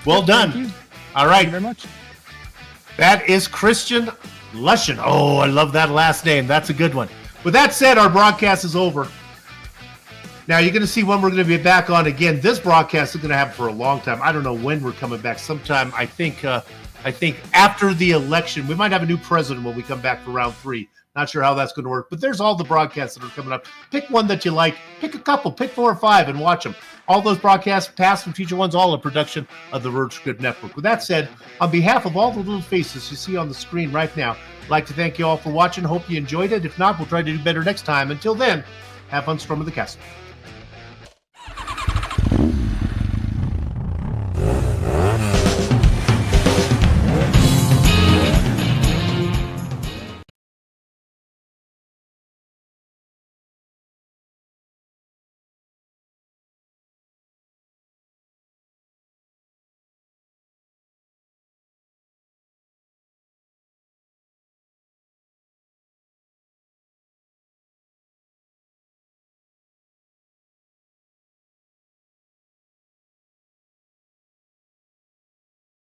Well done. Thank you. All right. Thank you very much. That is Christian Lushin. Oh, I love that last name. That's a good one. With that said, our broadcast is over. Now, you're going to see when we're going to be back on again. This broadcast is going to happen for a long time. I don't know when we're coming back. Sometime, I think after the election. We might have a new president when we come back for round 3. Not sure how that's going to work, but there's all the broadcasts that are coming up. Pick one that you like. Pick a couple. Pick 4 or 5 and watch them. All those broadcasts, past and future ones, all a production of the Road Script Network. With that said, on behalf of all the little faces you see on the screen right now, I'd like to thank you all for watching. Hope you enjoyed it. If not, we'll try to do better next time. Until then, have fun storming the castle.